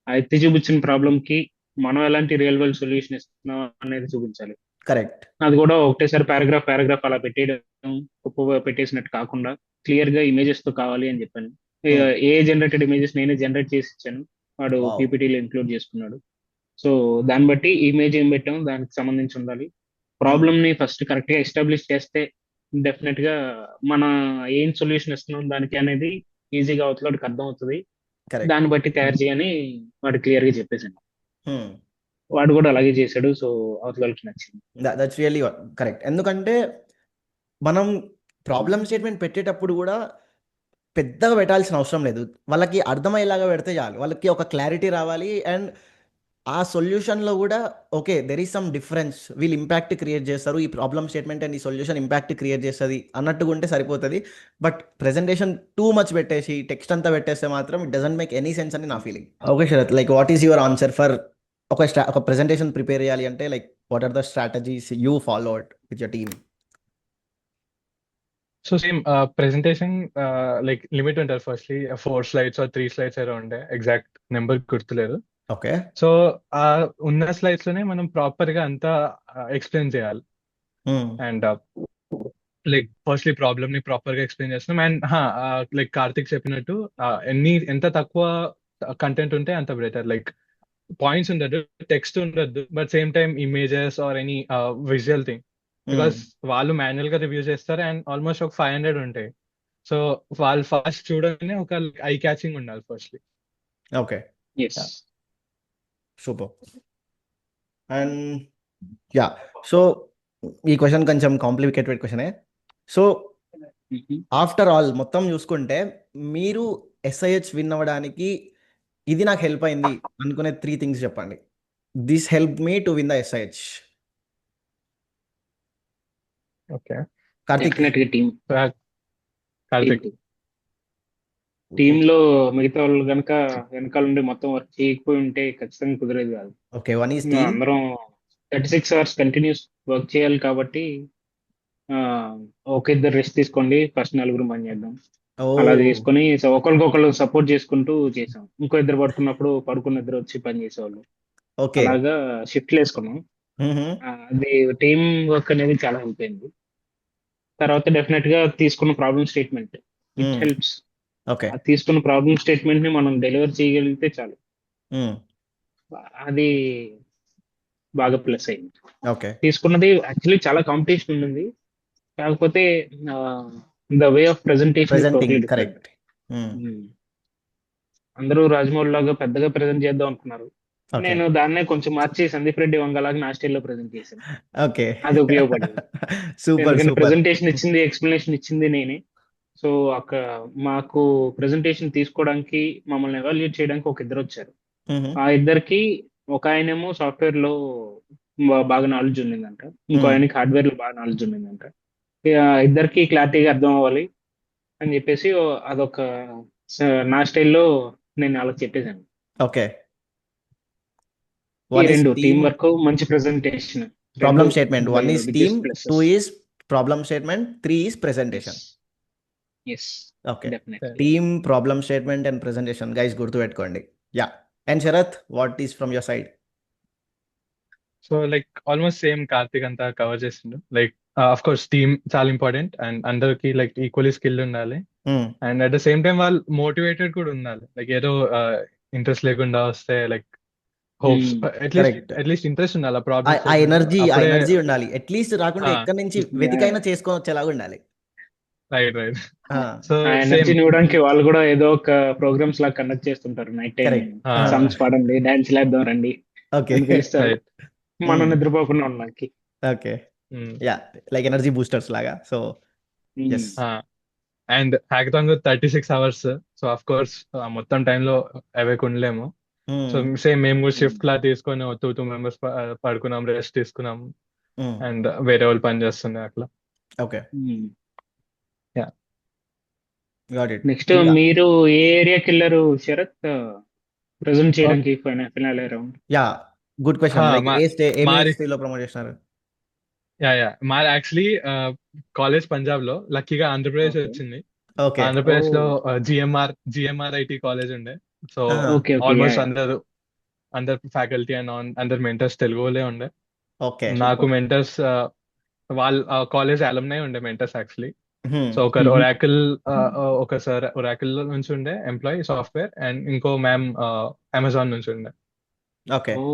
ఆ ఎత్తి చూపించిన ప్రాబ్లమ్ కి మనం ఎలాంటి రియల్ వరల్డ్ సొల్యూషన్ ఇస్తున్నాం అనేది చూపించాలి. కరెక్ట్. అది కూడా ఒకటేసారి పారాగ్రాఫ్ అలా పెట్టేసినట్టు కాకుండా క్లియర్ గా ఇమేజెస్ తో కావాలి అని చెప్పాను. ఏ జనరేటెడ్ ఇమేజెస్ నేనే జనరేట్ చేసి ఇచ్చాను, వాడు Wow. పీపీటీలో ఇంక్లూడ్ చేసుకున్నాడు. సో దాన్ని బట్టి ఇమేజ్ ఏం పెట్టాం దానికి సంబంధించి ఉండాలి. ప్రాబ్లమ్ ని ఫస్ట్ కరెక్ట్ గా ఎస్టాబ్లిష్ చేస్తే డెఫినెట్ గా మన ఏం సొల్యూషన్ ఇస్తున్నాం దానికి అనేది ఈజీగా అవతలకి అర్థం అవుతుంది. కరెక్ట్. దాన్ని బట్టి తయారు చేయని వాడు క్లియర్ గా చెప్పేసాను. వాడు కూడా అలాగే చేశాడు. సో అవతలకి నచ్చింది. That's really correct. ఎందుకంటే మనం ప్రాబ్లమ్ స్టేట్మెంట్ పెట్టేటప్పుడు కూడా పెద్దగా పెట్టాల్సిన అవసరం లేదు. వాళ్ళకి అర్థమయ్యేలాగా పెడితే చాలు. వాళ్ళకి ఒక క్లారిటీ రావాలి. అండ్ ఆ సొల్యూషన్లో కూడా okay, there is some difference, వీళ్ళు ఇంపాక్ట్ క్రియేట్ చేస్తారు, ఈ ప్రాబ్లమ్ స్టేట్మెంట్ అండ్ ఈ సొల్యూషన్ ఇంపాక్ట్ క్రియేట్ చేస్తుంది అన్నట్టుగా ఉంటే సరిపోతుంది. బట్ ప్రెజెంటేషన్ టూ మచ్ పెట్టేసి టెక్స్ట్ అంతా పెట్టేస్తే మాత్రం it doesn't make any sense అని నా feeling. Okay Sharath, like what is your answer for ఒక ప్రెజెంటేషన్ ప్రిపేర్ చేయాలి అంటే, like what are the strategies you followed with your team? So same presentation like limit ఉంటారు. Firstly 4 slides or 3 slides ఏదో ఉండే, exact number గుర్తులేదు. Okay. So ఆ ఉన్న slides లోనే మనం ప్రాపర్ గా అంతా ఎక్స్ప్లెయిన్ చేయాలి. అండ్ లైక్ ఫస్ట్లీ ప్రాబ్లమ్ ని ప్రాపర్ గా ఎక్స్ప్లెయిన్ చేస్తున్నాం. అండ్ లైక్ కార్తిక్ చెప్పినట్టు ఎంత తక్కువ కంటెంట్ ఉంటే అంత బెటర్. లైక్ పాయింట్స్ ఉండదు, టెక్స్ట్ ఉండదు, but same time images or any visual thing. Because వాళ్ళు మాన్యువల్ గా రివ్యూ చేస్తారు అండ్ ఆల్మోస్ట్ ఒక 500 ఉంటాయి. సో వాళ్ళు ఫస్ట్ చూడగానే ఒక ఐ క్యాచింగ్ ఉండాలి firstly. Okay, yes. Super. And yeah, so ఈ క్వశ్చన్ కొంచెం కాంప్లికేటెడ్ క్వశ్చనే. సో ఆఫ్టర్ ఆల్ మొత్తం చూసుకుంటే మీరు SIH విన్ అవ్వడానికి ఇది నాకు హెల్ప్ అయింది అనుకునే 3 things చెప్పండి. This help me to win the SIH. Okay, Karthik. Definite గా కార్తిక్. టీమ్ లో మిగతా వాళ్ళు కనుక వెనకాల నుండి మొత్తం వర్క్ చేయకపోయి ఉంటే ఖచ్చితంగా కుదిరేది కాదు. Okay, 1 is team. అందరం 36 hours కంటిన్యూస్ వర్క్ చేయాలి కాబట్టి ఒక ఇద్దరు రెస్ట్ తీసుకోండి, ఫస్ట్ 4 పని చేద్దాం అలా తీసుకొని ఒకరికొకరు సపోర్ట్ చేసుకుంటూ చేసాం. ఇంకో ఇద్దరు పడుకున్నప్పుడు పడుకున్న ఇద్దరు వచ్చి పని చేసేవాళ్ళు. ఓకే. అలాగా షిఫ్ట్లు వేసుకున్నాం. అది టీమ్ వర్క్ అనేది చాలా హెల్ప్ అయింది. తర్వాత డెఫినెట్ గా తీసుకున్న problem statement it helps. Okay. తీసుకున్న ప్రాబ్లమ్ స్టేట్మెంట్ ని మనం డెలివర్ చేయగలిగితే చాలు, అది బాగా ప్లస్ అయింది. ఓకే. తీసుకున్నది యాక్చువల్లీ చాలా కాంపిటీషన్ ఉంది, కాకపోతే the way of presenting correct. అందరూ రాజమౌళి లాగా పెద్దగా ప్రెజెంట్ చేద్దాం అనుకున్నారు. ఓకే నేను దాన్నే కొంచెం మార్చి సందీప్ రెడ్డి వంగలాగా నా స్టైల్లో ప్రజెంట్ చేశాను. ఓకే అది ఉపయోగపడింది. సూపర్ ఎందుకంటే సూపర్ ప్రెజెంటేషన్ ఇచ్చింది, ఎక్స్ప్లెనేషన్ ఇచ్చింది నేనే. సో అక్కడ మాకు ప్రెజెంటేషన్ తీసుకోవడానికి, మమ్మల్ని ఎవాల్యుయేట్ చేయడానికి ఒక ఇద్దరు వచ్చారు. ఆ ఇద్దరికి ఒక ఆయనేమో సాఫ్ట్వేర్ లో బాగా నాలెడ్జ్ ఉండిందంట, ఇంకో ఆయనకి హార్డ్వేర్ లో బాగా నాలెడ్జ్ ఉండిందంట. ఇక ఇద్దరికి క్లారిటీగా అర్థం అవ్వాలి అని చెప్పేసి అదొక నా స్టైల్లో నేను వాళ్ళకి చెప్పేశాను. ఓకే ఈ వన్ ఇస్ రెండు టీం టీమ్ వర్క్, మంచి ప్రెజెంటేషన్, రెండు problem statement, one is team, biggest two pluses. Is problem statement, three is presentation. Yes, okay definitely. Team, problem statement and presentation guys గుర్తుపెట్టుకోండి. Yeah. And Sharath, what is from your side? So like almost same Karthik అంతా cover చేసిండు. Like of course team చాలా important and అందరికి like equally skill ఉండాలి. And at the same time వాళ్ళు motivated కూడా ఉండాలి. Like ఏదో ఇంట్రెస్ట్ లేకుండా వస్తే like hopes correct. At least interest ఉండాలి ఆ ప్రాబ్లమ్ ఆ ఎనర్జీ అప్పుడే. ఉండాలి. అట్లీస్ట్ రాకుంటే ఆ, ఎక్కడి నుంచి Yeah. వెతికైనా చేసుకొని వచ్చేలాగా ఉండాలి. Right right. ఆ, సో ఆ సేమ్. ఎనర్జీని ఇవ్వడానికి వాళ్ళు కూడా ఏదో ఒక ప్రోగ్రామ్స్ లాగా కండక్ట్ చేస్తుంటారు. Night time correct. సాంగ్స్ పాడండి, డాన్స్ లేద్దాం రండి ఓకే అని పిలుస్తారు, రైట్. మనం నిద్రపోకుండా ఉండడానికి. Okay yeah, like energy boosters లాగా. So yes. And hackathon 36 hours. So of course మొత్తం టైంలో అవేక్ ఉండలేము. సో సేమ్ మేము కూడా షిఫ్ట్ లా తీసుకొని 2 members పడుకున్నాం, రెస్ట్ తీసుకున్నాం అండ్ వేరే వాళ్ళు పని చేస్తుండే అట్లా. Okay yeah. Got it. Next మీరు ఏ ఏరియాకి వెళ్ళారు శరత్ ప్రెజెంట్ చేయడానికి final round? Yeah, good question. Like ఏ మారి యూనివర్సిటీలో ప్రమోట్ చేస్తున్నారు? యా మా యాక్చువల్లీ కాలేజ్ పంజాబ్ లో, లక్కీగా ఆంధ్రప్రదేశ్ Okay. వచ్చింది. ఓకే ఆంధ్రప్రదేశ్ లో జిఎంఆర్ ఐటి కాలేజ్ ఉండే. So Okay, almost yeah. అందరు ఫ్యాకల్టీ అండ్ అందరు మెంటర్స్ తెలుగు వాళ్ళే ఉండే. ఓకే నాకు మెంటర్స్ వాళ్ళ కాలేజ్ అలమ్నై ఉండే మెంటర్స్ యాక్చువల్లీ. సో ఒకరు ఒరాకిల్, ఒక సార్ ఒరాకిల్ నుంచి ఉండే ఎంప్లాయీ సాఫ్ట్వేర్, అండ్ ఇంకో మ్యామ్ అమెజాన్ నుంచి ఉండే. Okay oh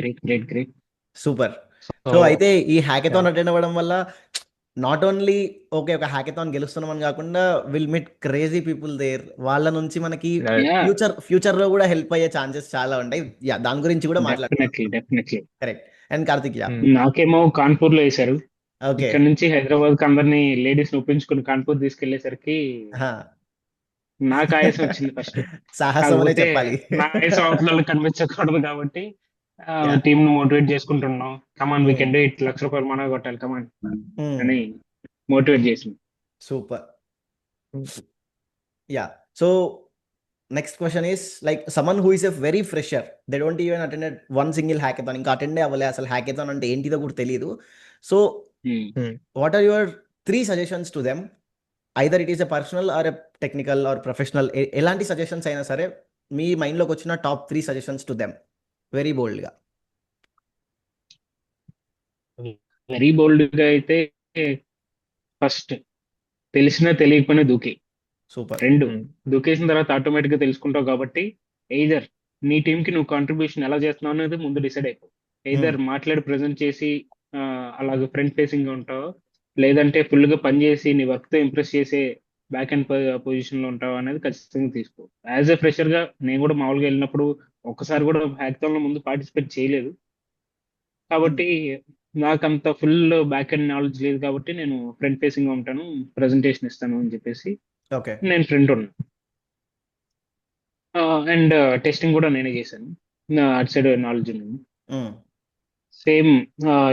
great great great. Super. So so అయితే ఈ హ్యాకథాన్ అటెండ్ అవ్వడం వల్ల నాట్ ఓన్లీ ఓకే ఒక హ్యాకథాన్ గెలుస్తున్నామని కాకుండా will meet crazy people there. వాళ్ళ నుంచి మనకి Yeah, ఫ్యూచర్ లో కూడా హెల్ప్ అయ్యే ఛాన్సెస్ చాలా ఉంటాయి. యా, దాని గురించి కూడా మాట్లాడుతున్నాం. Definitely. Correct. And Karthik, yeah నాకేమో కాన్పూర్ లో వేశారు. ఓకే ఇక్కడ నుంచి హైదరాబాద్ కి అందరినీ లేడీస్ ఒప్పించుకుని కాన్పూర్ తీసుకెళ్లేసరికి నాకు ఆయాసం వచ్చింది ఫస్ట్. సాహసం అనే కాకపోతే చెప్పాలి. నా ఆయాసం అవతల కనిపించకూడదు కాబట్టి Yeah. టీమ్ ను మోటివేట్ చేసుకుంటున్నాం. Come on, we Hmm. Can do it, ₹1,00,000 మనమే కొట్టాలి కమాన్ Hmm. అని మోటివేట్ చేసింది. Super. Yeah. So next question is like someone who is a very fresher. They don't even attended one single hackathon. ఇంకా attend అవ్వలే, అసలు hackathon అంటే ఏంటిదో కూడా తెలియదు. So what are your 3 suggestions to them? Either it is a personal or a technical or professional. ఎలాంటి suggestions అయినా సరే మీ మైండ్లోకి వచ్చిన top 3 suggestions to them, very బోల్డ్గా. వెరీ బోల్డ్ గా అయితే ఫస్ట్ తెలిసినా తెలియకపోయినా దూకే. సూపర్. 2, దూకేసిన తర్వాత ఆటోమేటిక్ గా తెలుసుకుంటావు కాబట్టి ఎయిదర్ నీ టీమ్ కి నువ్వు కాంట్రిబ్యూషన్ ఎలా చేస్తున్నావు అనేది ముందు డిసైడ్ అయిపో. ఎయిదర్ మాట్లాడి ప్రజెంట్ చేసి అలాగే ఫ్రంట్ ఫేసింగ్ గా ఉంటావు, లేదంటే ఫుల్ గా పని చేసి నీ వర్క్ తో ఇంప్రెస్ చేసే బ్యాక్ అండ్ పొజిషన్ లో ఉంటావు అనేది ఖచ్చితంగా తీసుకో. యాజ్ ఎ ఫ్రెషర్ గా నేను కూడా మామూలుగా వెళ్ళినప్పుడు ఒక్కసారి కూడా హ్యాకథాన్ లో ముందు పార్టిసిపేట్ చేయలేదు కాబట్టి నాకు అంత ఫుల్ బ్యాక్ అండ్ నాలెడ్జ్ లేదు కాబట్టి నేను ఫ్రంట్ ఫేసింగ్ గా ఉంటాను, ప్రెజెంటేషన్ ఇస్తాను అని చెప్పేసి ఓకే నేను ఫ్రంట్ ఉన్నా. అండ్ టెస్టింగ్ కూడా నేనే చేశాను, నా అటు సైడ్ నాలెడ్జ్ ఉంది. సేమ్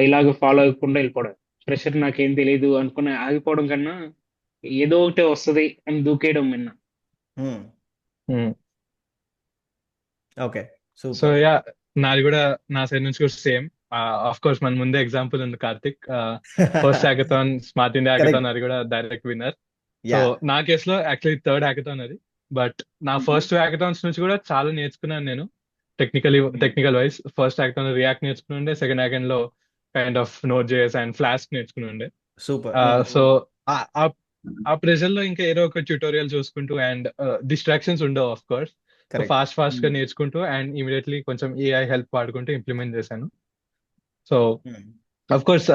ఇలాగ ఫాలో అవ్వకుండా వెళ్ళిపోవడం. ప్రెషర్ నాకేం తెలియదు అనుకుని ఆగిపోవడం కన్నా ఏదో ఒకటి వస్తుంది అని దూకేయడం విన్నా. Okay so super. యా, నాది కూడా నా సైడ్ నుంచి కూడా సేమ్. ఆఫ్ కోర్స్ మన ముందే ఎగ్జాంపుల్ ఉంది Karthik. First hackathon, smart India hackathon, అది కూడా డైరెక్ట్ విన్నర్. సో నా కేసులో యాక్చువల్లీ థర్డ్ హ్యాకథాన్ అది. బట్ నా ఫస్ట్ హ్యాకథాన్స్ నుంచి కూడా చాలా నేర్చుకున్నాను నేను technical wise. First hackathon react నేర్చుకుని ఉండే, సెకండ్ హ్యాకథాన్ లో kind of note JS and flask నేర్చుకుని ఉండే. సూపర్. సో ఆ ప్రెజర్ లో ఇంకా ఏదో ఒక ట్యూటోరియల్ చూసుకుంటూ అండ్ డిస్ట్రాక్షన్స్ ఉండవు ఆఫ్ కోర్స్. ఫాస్ట్ గా నేర్చుకుంటూ అండ్ ఇమీడియట్లీ కొంచెం ఏఐ హెల్ప్ వాడుకుంటూ ఇంప్లిమెంట్ చేశాను. సో అఫ్ కోర్స్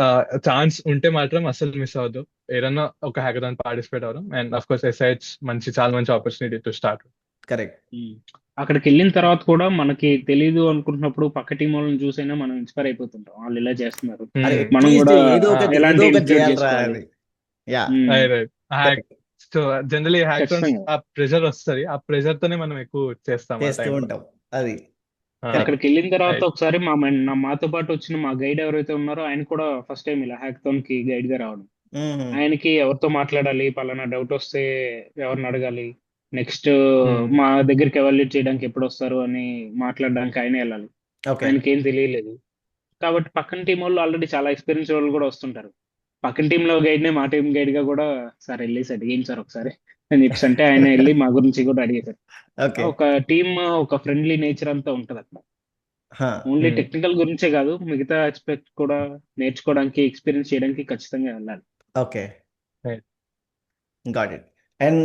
ఛాన్స్ ఉంటే మాత్రం అస్సలు మిస్ అవ్వద్దు, ఏదన్నా ఒక హ్యాకథాన్ పార్టిసిపేట్ అవ్వడం. అండ్ అఫ్ కోర్స్ ఎస్ఐహెచ్ చాలా మంచి ఆపర్చునిటీ టు స్టార్ట్. కరెక్ట్. అక్కడికి వెళ్ళిన తర్వాత కూడా మనకి తెలీదు అనుకుంటున్నప్పుడు పక్క టీం వాళ్ళని చూసైనా మనం ఇన్స్పైర్ అయిపోతుంటాం. వాళ్ళు ఇలా చేస్తున్నారు, అరే మనం అట్లీస్ట్ కూడా ఏదో ఆ, ఒకటి ఎలాంటి చేయాలిరా చేసుకోవాలి. అది. Yeah um, right. Correct so generally hackathons ఖచ్చితంగా ఆ ప్రెషర్ వస్తుంది, ఆ ప్రెషర్ తోనే మనం ఎక్కువ చేస్తాం ఆ చేస్తూ టైంలో. ఉంటాం అది. కరెక్ట్ అక్కడికి వెళ్ళిన తర్వాత రైట్. ఒకసారి మాతో పాటు వచ్చిన మా గైడ్ ఎవరైతే ఉన్నారో ఆయన కూడా ఫస్ట్ టైం ఇలా హ్యాకథాన్ కి గైడ్ గా రావడం. ఆయనకి ఎవరితో మాట్లాడాలి, పలానా డౌట్ వస్తే ఎవరిని అడగాలి, నెక్స్ట్ మా దగ్గరికి ఎవాల్యుయేట్ చేయడానికి ఎప్పుడు వస్తారు అని మాట్లాడడానికి ఆయనే వెళ్ళాలి. ఓకే ఆయనకి ఏం తెలియలేదు కాబట్టి పక్కన టీం వాళ్ళు ఆల్రెడీ చాలా ఎక్స్పీరియన్స్ వాళ్ళు కూడా వస్తుంటారు. పక్కన టీంలో గైడ్ నే మా టీం గైడ్ గా కూడా సార్ వెళ్ళేసి అడిగేయండి సార్ ఒకసారి అని చెప్పేసి అంటే ఆయన వెళ్ళి మా గురించి కూడా అడిగేశారు. ఓకే ఒక టీమ్, ఒక ఫ్రెండ్లీ నేచర్ అంతా ఉంటది అక్కడ. ఓన్లీ టెక్నికల్ గురించే కాదు, మిగతా ఆస్పెక్ట్ కూడా నేర్చుకోవడానికి, ఎక్స్పీరియన్స్ చేయడానికి ఖచ్చితంగా వెళ్ళాలి. Okay right. Got it. And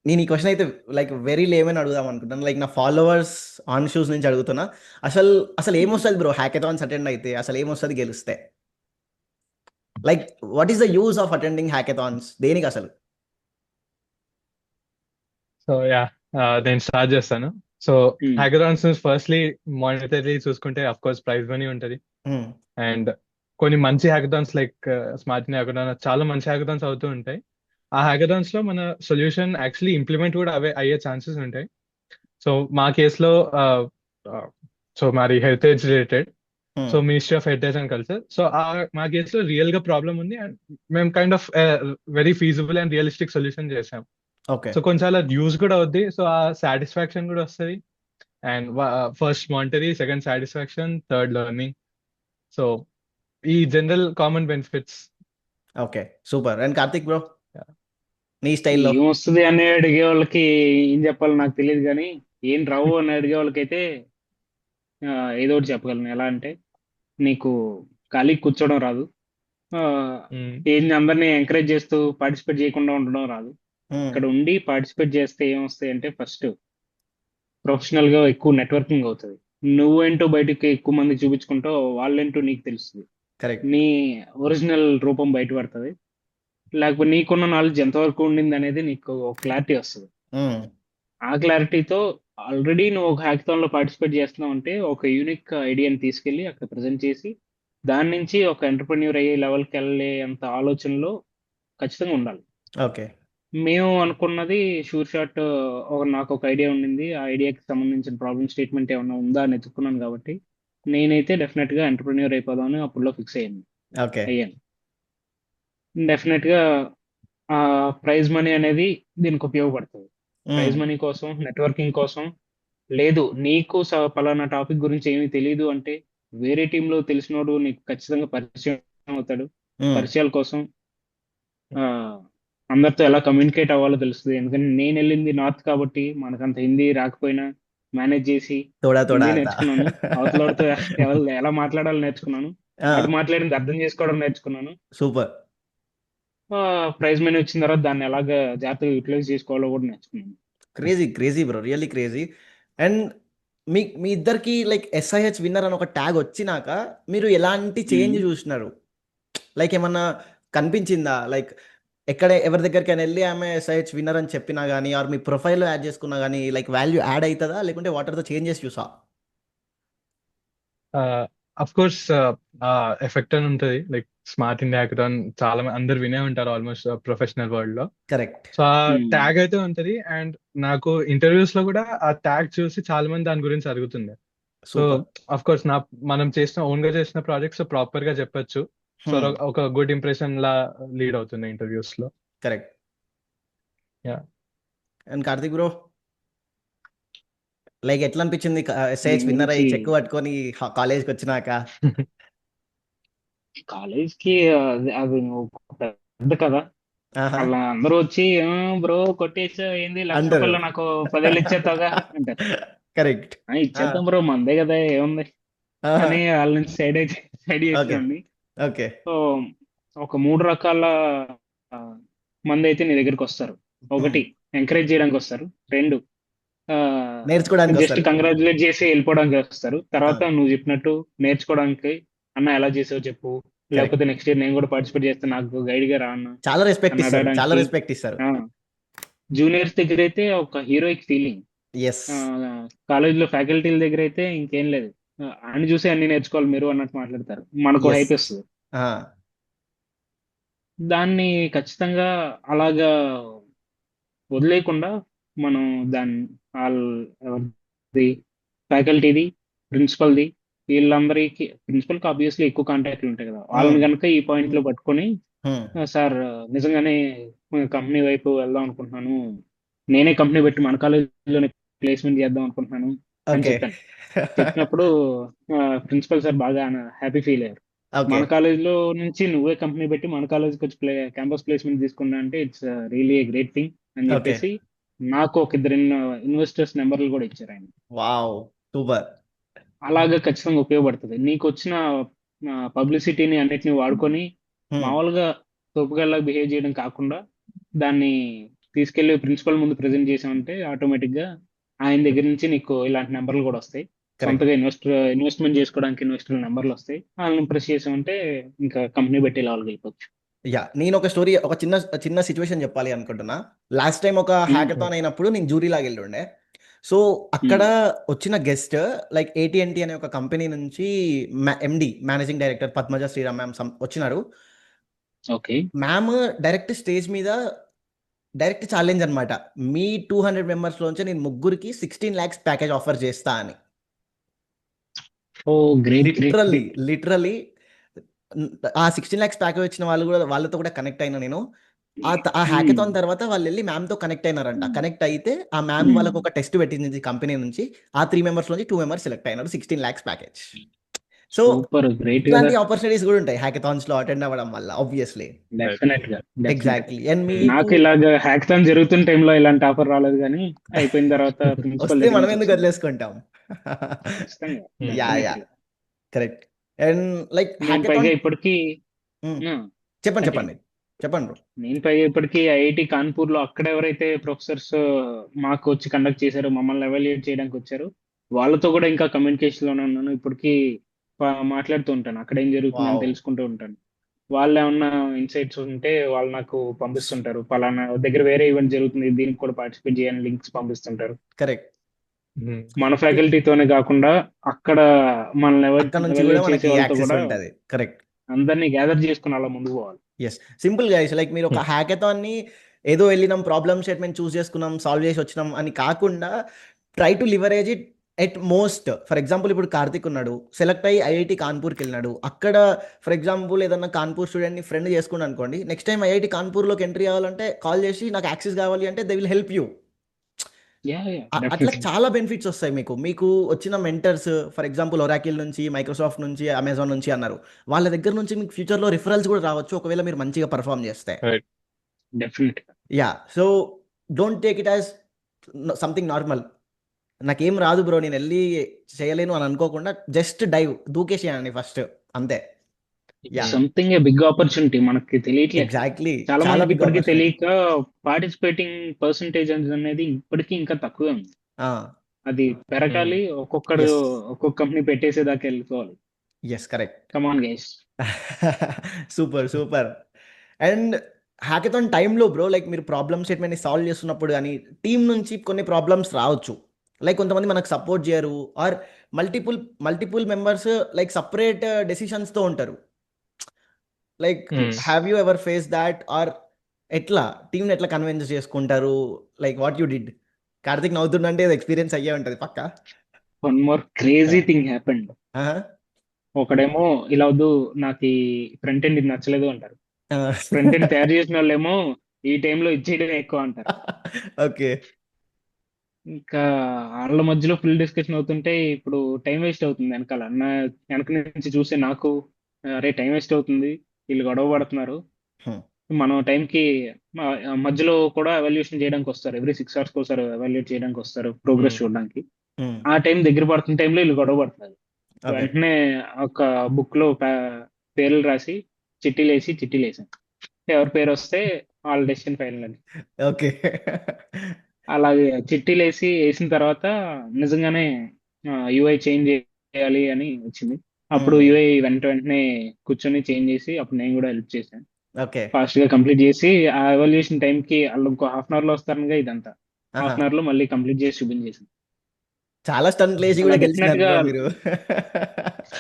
నేను ఈ క్వశ్చన్ అయితే లైక్ వెరీ లేమని అడుగుదాం అనుకుంటాను. లైక్ నా ఫాలోవర్స్ ఆన్ షూస్ నుంచి అడుగుతున్నా. అసలు అసలు ఏమొస్తుంది బ్రో హ్యాకథాన్స్ అటెండ్ అయితే? అసలు ఏమొస్తుంది గెలిస్తే? Like what is the use of attending hackathons? దేనికి అసలు? సో యా, నేను స్టార్ట్ చేస్తాను. So Hmm. Hackathons firstly monetary చూసుకుంటే అఫ్ కోర్స్ ప్రైజ్ మనీ ఉంటుంది. అండ్ కొన్ని మంచి హ్యాకథాన్స్ లైక్ స్మార్ట్ హ్యాకథాన్, చాలా మంచి హ్యాకథాన్స్ అవుతూ ఉంటాయి. ఆ హ్యాకథాన్స్ లో మన సొల్యూషన్ యాక్చువల్లీ ఇంప్లిమెంట్ కూడా అయ్యే ఛాన్సెస్ ఉంటాయి. సో మా కేసులో సో మాది heritage related, so ministry of heritage and culture. So మా కేసులో రియల్ గా ప్రాబ్లం ఉంది అండ్ మేము kind of very feasible and realistic solution చేసాం. ఓకే సో కొంచెం అలా యూజ్ కూడా అవుద్ది, సో ఆ సాటిస్ఫాక్షన్ కూడా వస్తుంది. And first monetary, second satisfaction, third learning. So ఈ general common benefits. Okay super. And Karthik bro నీ స్టైల్లో? ఏం వస్తుంది అని అడిగే వాళ్ళకి ఏం చెప్పాలో నాకు తెలియదు, కానీ ఏం రావు అని అడిగే వాళ్ళకైతే ఏదో ఒకటి చెప్పగలను. ఎలా అంటే, నీకు ఖాళీ కూర్చోవడం రాదు, ఆ, ఏంది అందరినీ ఎంకరేజ్ చేస్తూ పార్టిసిపేట్ చేయకుండా ఉండడం రాదు. ఇక్కడ ఉండి పార్టిసిపేట్ చేస్తే ఏమొస్తాయి అంటే, ఫస్ట్ ప్రొఫెషనల్ గా ఎక్కువ నెట్వర్కింగ్ అవుతుంది. నువ్వేంటో బయటకి ఎక్కువ మంది చూపించుకుంటావు, వాళ్ళేంటో నీకు తెలుస్తుంది, కరెక్ట్ నీ ఒరిజినల్ రూపం బయటపడుతుంది. లేకపోతే నీకున్న నాలెడ్జ్ ఎంతవరకు ఉండింది అనేది నీకు క్లారిటీ వస్తుంది. ఆ క్లారిటీతో ఆల్రెడీ నువ్వు ఒక హ్యాకథాన్ లో పార్టిసిపేట్ చేస్తున్నావు అంటే, ఒక యూనిక్ ఐడియాని తీసుకెళ్లి అక్కడ ప్రజెంట్ చేసి దాని నుంచి ఒక ఎంటర్ప్రెన్యూర్ అయ్యే లెవెల్కి వెళ్ళే అంత ఆలోచనలో ఖచ్చితంగా ఉండాలి. ఓకే మేము అనుకున్నది షూర్ షాట్, నాకు ఒక ఐడియా ఉండింది, ఆ ఐడియాకి సంబంధించిన ప్రాబ్లమ్ స్టేట్మెంట్ ఏమన్నా ఉందా అని ఎత్తుకున్నాను. కాబట్టి నేనైతే డెఫినెట్ గా ఎంటర్ప్రెన్యూర్ అయిపోదామని అప్పుడులో ఫిక్స్ ఓకే అయ్యాను. డెఫినెట్ గా ఆ ప్రైజ్ మనీ అనేది దీనికి ఉపయోగపడుతుంది. ప్రైజ్ మనీ కోసం, నెట్వర్కింగ్ కోసం లేదు. నీకు పలానా టాపిక్ గురించి ఏమీ తెలియదు అంటే వేరే టీంలో తెలిసినోడు నీకు ఖచ్చితంగా పరిచయం అవుతాడు. పరిచయాల కోసం ఆ అందరితో ఎలా కమ్యూనికేట్ అవ్వాలో తెలుస్తుంది. ఎందుకంటే నేను వెళ్ళింది నార్త్ కాబట్టి మనకంత హిందీ రాకపోయినా మేనేజ్ చేసి తోడా తోడా హిందీ ఆతా. నేర్చుకున్నాను. అవతలతో ఎలా మాట్లాడాలో నేర్చుకున్నాను. అటు మాట్లాడింది అర్థం చేసుకోవడం నేర్చుకున్నాను. సూపర్. ప్రైజ్ మనీ వచ్చిన తర్వాత దాన్ని ఎలాగ జాగ్రత్తగా యూటిలైజ్ చేసుకోవాలో కూడా నేర్చుకున్నాను. Crazy bro, really crazy. And మీ ఇద్దరికి లైక్ ఎస్ఐహెచ్ విన్నర్ అని ఒక ట్యాగ్ వచ్చినాక మీరు ఎలాంటి చేంజ్ చూసినారు? లైక్ ఏమన్నా కనిపించిందా? లైక్ ఎవరి దగ్గరికైనా వెళ్ళి ఆమె ఎస్ఐహెచ్ విన్నర్ అని చెప్పినా కానీ, ఆర్ మీ ప్రొఫైల్లో యాడ్ చేసుకున్నా కానీ లైక్ వాల్యూ యాడ్ అవుతుందా, లేకుంటే వాట్ ఆర్ ద చేంజెస్ చూసా? అఫ్ కోర్స్ ఎఫెక్ట్ అని ఉంటుంది. లైక్ స్మార్ట్ ఇండియా హ్యాకథాన్ చాలా అందరు వినే ఉంటారు ఆల్మోస్ట్ ప్రొఫెషనల్ వరల్డ్ లో. కరెక్ట్. సో ఆ ట్యాగ్ అయితే ఉంటది. అండ్ నాకు ఇంటర్వ్యూస్ లో కూడా ఆ ట్యాగ్ చూసి చాలా మంది దాని గురించి అడుగుతుంది. So super. అఫ్ కోర్స్ మనం ఓన్ గా చేసిన ప్రాజెక్ట్స్ ప్రాపర్ గా చెప్పొచ్చు. సో ఒక గుడ్ ఇంప్రెషన్ లా లీడ్ అవుతుంది ఇంటర్వ్యూస్ లో. Correct. Yeah. And Karthik bro like ఎట్లా అనిపించింది ఎస్ఐహెచ్ దీని విన్నర్ అయ్యి గురించి చెక్ పట్టుకొని కాలేజ్కి వచ్చినాక? కాలేజ్ కి అది పెద్ద కదా, ఆహా అలా అందరూ వచ్చి బ్రో కొట్టేసా ఏంది, లక్ష అంటారు. రూపాయలు నాకు 10,000 ఇచ్చేస్తావుగా అంటారు. కరెక్ట్. ఇచ్చేద్దాం బ్రో, మందే కదా ఏముంది అని వాళ్ళ నుంచి సైడ్ ఓకే చేసేవాడిని. ఓకే సో ఒక 3 రకాల మంది అయితే నీ దగ్గరికి వస్తారు. ఒకటి, ఎంకరేజ్ చేయడానికి వస్తారు. 2, నేర్చుకోవడానికి జస్ట్ వస్తారు. కంగ్రాచులేట్ చేసి వెళ్ళిపోవడానికి వస్తారు. తర్వాత నువ్వు చెప్పినట్టు నేర్చుకోవడానికి, అన్న ఎలా చేసావు చెప్పు, లేకపోతే నెక్స్ట్ ఇయర్ నేను కూడా పార్టిసిపేట్ చేస్తాను, నాకు గైడ్ గా రా అన్న చాలా రెస్పెక్ట్ అని ఇస్తారు, చాలా అడగడానికి. రెస్పెక్ట్ ఇస్తారు. జూనియర్స్ దగ్గర అయితే ఒక హీరోయిక్ ఫీలింగ్, ఎస్. కాలేజీలో ఫ్యాకల్టీల దగ్గర అయితే ఇంకేం లేదు. అని చూసి అన్ని నేర్చుకోవాలి మీరు అన్నట్టు మాట్లాడతారు, మనకు ఎస్. హైప్ ఇస్తుంది. ఆ, దాన్ని ఖచ్చితంగా అలాగా వదిలేయకుండా మనం దాన్ని ఎవరిది, ఫ్యాకల్టీది, ప్రిన్సిపల్ది, వీళ్ళందరికీ ప్రిన్సిపల్కి ఆబ్వియస్లీ ఎక్కువ కాంటాక్ట్లు ఉంటాయి కదా, వాళ్ళని కనుక ఈ పాయింట్ లో పట్టుకొని హ్మ్. సార్ నిజంగానే కంపెనీ వైపు వెళ్దాం అనుకుంటున్నాను, నేనే కంపెనీ పెట్టి మన కాలేజీలోనే ప్లేస్మెంట్ చేద్దాం అనుకుంటున్నాను అని ఓకే. చెప్పాను. చెప్పినప్పుడు ప్రిన్సిపల్ సార్ బాగా హ్యాపీ ఫీల్ అయ్యారు. ఓకే. మన కాలేజీలో నుంచి నువ్వే కంపెనీ పెట్టి మన కాలేజీకి వచ్చి క్యాంపస్ ప్లేస్మెంట్ తీసుకున్నా అంటే it's really a great thing అని ఓకే. చెప్పేసి నాకు ఒక ఇద్దరు ఇన్వెస్టర్స్ నెంబర్లు కూడా ఇచ్చారు ఆయన. Wow, super. అలాగా ఖచ్చితంగా ఉపయోగపడుతుంది. నీకు వచ్చిన పబ్లిసిటీని అన్నిటిని వాడుకొని మామూలుగా తోపుగాళ్ళగా బిహేవ్ చేయడం కాకుండా దాన్ని తీసుకెళ్లి ప్రిన్సిపల్ ముందు ప్రజెంట్ చేసామంటే ఆటోమేటిక్ గా ఆయన దగ్గర నుంచి నీకు ఇలాంటి నెంబర్లు కూడా వస్తాయి. కరెక్ట్. సొంతగా ఇన్వెస్ట్మెంట్ చేసుకోవడానికి ఇన్వెస్టర్ నెంబర్లు వస్తాయి. వాళ్ళని ఇంప్రెస్ చేసామంటే ఇంకా కంపెనీ పెట్టి లెవెల్కి వెళ్ళిపోవచ్చు. యా, నేను ఒక స్టోరీ, ఒక చిన్న చిన్న సిచ్యువేషన్ చెప్పాలి అనుకుంటున్నా. లాస్ట్ టైం ఒక హ్యాకథాన్ అయినప్పుడు నేను జ్యూరీ లాగా వెళ్ళుండే. సో అక్కడ వచ్చిన గెస్ట్ లైక్ AT&T అనే ఒక కంపెనీ నుంచి MD, managing director Padmaja Sriram ma'am వచ్చినారు. ఓకే. మ్యామ్ డైరెక్ట్ స్టేజ్ మీద డైరెక్ట్ ఛాలెంజ్ అనమాట, మీ 200 మెంబర్స్ లోంచి నేను ముగ్గురికి 16 lakhs ప్యాకేజ్ ఆఫర్ చేస్తా అని. ఓ గ్రేట్ లిటరల్లీ లిటరల్లీ ఆ 16 lakhs ప్యాకేజ్ వచ్చిన వాళ్ళు కూడా, వాళ్ళతో కూడా కనెక్ట్ అయినా నేను. ఆ హ్యాకథాన్ తర్వాత వాళ్ళు వెళ్ళి మ్యామ్తో కనెక్ట్ అయినారంట. కనెక్ట్ అయితే ఆ మ్యామ్ వాళ్ళకి ఒక టెస్ట్ పెట్టింది కంపెనీ నుంచి. ఆ 3 members నుంచి 2 members సెలెక్ట్ అయినారు, 16 lakhs package. So super great కదా. ఇట్లాంటి ఆపర్చునిటీస్ కూడా ఉంటాయి హ్యాకథాన్స్ లో అటెండ్ అవ్వడం వల్ల, ఆబ్వియస్లీ. డెఫినెట్ గా ఎగ్జాక్ట్లీ. అండ్ నాకు మీకు ఇలాగ హ్యాకథాన్ జరుగుతున్న టైంలో ఇలాంటి ఆఫర్ రాలేదు, కానీ అయిపోయిన తర్వాత ప్రిన్సిపల్ వస్తే దగ్గర మనం నుంచి ఎందుకు వచ్చింది. వదిలేసుకుంటాం? ఖచ్చితంగా yeah, yeah, definitely. Correct. And like నేను పైగా హ్యాకథాన్, ఇప్పటికీ చెప్పండి continue. చెప్పండి చెప్పండి బ్రో. నేను పైగా ఇప్పటికీ ఐఐటి కాన్పూర్ లో అక్కడ ఎవరైతే ప్రొఫెసర్స్ మాకు వచ్చి కండక్ట్ చేశారో, మమ్మల్ని ఎవాల్యుయేట్ చేయడానికి వచ్చారు, వాళ్ళతో కూడా ఇంకా కమ్యూనికేషన్ లోనే ఉన్నాను. ఇప్పటికీ మాట్లాడుతూ ఉంటాను, అక్కడ ఏం జరుగుతుందని వావ్, తెలుసుకుంటూ ఉంటాను. వాళ్ళు ఏమన్నా ఇన్సైట్స్ ఉంటే వాళ్ళు నాకు పంపిస్తుంటారు, పలానా దగ్గర వేరే ఈవెంట్ జరుగుతుంది దీనికి కూడా పార్టిసిపేట్ చేయని లింక్స్ పంపిస్తుంటారు. కరెక్ట్. మన ఫ్యాకల్టీతోనే కాకుండా అక్కడ మనల్ని అక్కడ నుంచి కూడా ఎవాల్యుయేట్ చేసే మనకి వాళ్ళతో యాక్సెస్ కూడా ఉంటుంది. కరెక్ట్. అందరినీ గ్యాదర్ చేసుకుని అలా ముందుకు పోవాలి. Yes, simple guys. లైక్ మీరు ఒక హ్యాకథాన్ని ఏదో వెళ్ళినాం, ప్రాబ్లమ్ స్టేట్మెంట్ చూస్ చేసుకున్నాం, సాల్వ్ చేసి వచ్చినాం అని కాకుండా try to leverage it at most. For example ఇప్పుడు కార్తిక్ ఉన్నాడు, సెలెక్ట్ అయ్యి ఐఐటి కాన్పూర్కి వెళ్ళినాడు. అక్కడ ఫర్ ఎగ్జాంపుల్ ఏదన్నా కాన్పూర్ స్టూడెంట్ని ఫ్రెండ్ చేసుకుని అనుకోండి, నెక్స్ట్ టైం ఐఐటి కాన్పూర్లోకి ఎంట్రీ అవ్వాలంటే కాల్ చేసి నాకు యాక్సెస్ కావాలి అంటే దే విల్ హెల్ప్ యూ. అట్లా డెఫినెట్లీ. చాలా బెనిఫిట్స్ వస్తాయి మీకు. మీకు వచ్చిన మెంటర్స్ ఫర్ ఎగ్జాంపుల్ ఒరాకిల్ నుంచి, మైక్రోసాఫ్ట్ నుంచి, అమెజాన్ నుంచి అన్నారు, వాళ్ళ దగ్గర నుంచి మీకు ఫ్యూచర్లో రిఫరల్స్ కూడా రావచ్చు ఒకవేళ మీరు మంచిగా పర్ఫామ్ చేస్తే. Definite. Yeah, so don't take it as something normal. నాకేం రాదు బ్రో, నేను వెళ్ళి చేయలేను అని అనుకోకుండా జస్ట్ డైవ్ దూకేసేయండి ఫస్ట్, అంతే. Yeah, something a big opportunity మనకి తెలియట్లేదు. ఎగ్జాక్ట్లీ. చాలా చాలా మందికి బిగ్ ఇప్పటికీ ఆపర్చునిటీ. తెలియక పార్టిసిపేటింగ్ పర్సంటేజ్ అనేది ఇప్పటికీ ఇంకా తక్కువే ఉంది. అది పెరగాలి. ఒక్కొక్కడు ఎస్, ఒక్కొక్క కంపెనీ పెట్టేసేదాకా వెళ్ళిపోవాలి. Yes, correct. Come on guys. Super super. And hackathon టైంలో బ్రో, లైక్ మీరు ప్రాబ్లమ్ స్టేట్మెంట్ని సాల్వ్ చేస్తున్నప్పుడు కానీ టీం నుంచి కొన్ని ప్రాబ్లమ్స్ రావచ్చు. లైక్ కొంతమంది మనకు సపోర్ట్ చేయరు, or multiple members like separate డెసిషన్స్తో ఉంటారు. Like have you ever face that, or ఎట్లా టీంని ఎట్లా కన్విన్స్ చేసుకుంటారు? Like what you did? Karthik నవ్వుతుందంటే ఇది ఎక్స్పీరియన్స్ అయ్యే ఉంటుంది పక్కా. One more crazy thing happened. ఒకడేమో ఇలా వద్దు, నాకు ఈ ఫ్రంట్ ఎండ్ ఇది నచ్చలేదు అంటారు. ఫ్రంట్ ఎండ్ తయారు చేసిన వాళ్ళేమో ఈ టైంలో ఇచ్చేయడం ఎక్కువ అంటారు. ఓకే. ఇంకా వాళ్ళ మధ్యలో ఫుల్ డిస్కషన్ అవుతుంటే ఇప్పుడు టైం వేస్ట్ అవుతుంది. వెనక నుంచి చూసే నాకు అరే టైం వేస్ట్ అవుతుంది, వీళ్ళు గొడవ పడుతున్నారు. మనం టైంకి మధ్యలో కూడా ఎవాల్యుయేషన్ చేయడానికి వస్తారు, ఎవ్రీ 6 hours ఒకసారి ఎవాల్యుయేట్ చేయడానికి వస్తారు, ప్రోగ్రెస్ చూడడానికి. ఆ టైం దగ్గర పడుతున్న టైంలో వీళ్ళు గొడవ పడుతున్నారు. వెంటనే ఒక బుక్ లో పేర్లు రాసి చిట్టీలు వేసాను. ఎవరి పేరు వస్తే వాళ్ళ డెసిషన్ ఫైనల్ అని. ఓకే. అలాగే చిట్టీలు వేసిన తర్వాత నిజంగానే యూఐ చేంజ్ చేయాలి అని వచ్చింది. అప్పుడు యూఐ వెంటనే కూర్చొని చేంజ్ చేసి అప్పుడు నేను కూడా హెల్ప్ చేశాను. ఓకే. ఫాస్ట్ గా కంప్లీట్ చేసి ఆ ఎవల్యూషన్ టైం కి వాళ్ళు ఇంకో 1/2 hour లో వస్తారనగా ఇదంతా. ఆహా హాఫ్ అన్ అవర్ లో మళ్ళీ కంప్లీట్ చేసి చూపించేసాను. చాలా స్టంట్లు వేసి అలా కూడా డెఫినెట్ గెలిచినారు గా బ్రో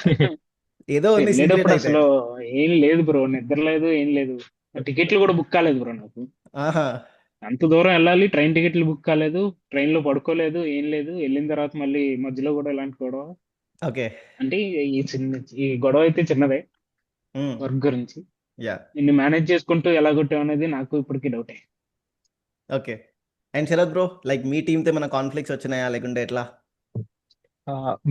మీరు. ఏదో ఉంది సీక్రెట్ వెళ్ళేటప్పుడు అయితే. అసలు ఏం లేదు బ్రో, నిద్ర లేదు ఏం లేదు. టికెట్లు కూడా బుక్ కాలేదు బ్రో నాకు. ఆహా అంత దూరం వెళ్ళాలి, ట్రైన్ టికెట్లు బుక్ కాలేదు, ట్రైన్ లో పడుకోలేదు, ఏం లేదు. వెళ్ళిన తర్వాత మళ్ళీ మధ్యలో కూడా ఇలాంటి గొడవ. ఓకే. అంటే ఈ గొడవ అయితే చిన్నదే, వర్క్ గురించి. యా నిన్ను మేనేజ్ చేసుకుంటూ ఎలా కొట్టావు అనేది నాకు ఇప్పటికీ డౌటే. ఓకే. అండ్ శరత్ బ్రో, లైక్ మీ టీంతో మన కాన్ఫ్లిక్ట్స్ వచ్చినాయా లేకుంటే ఎట్లా?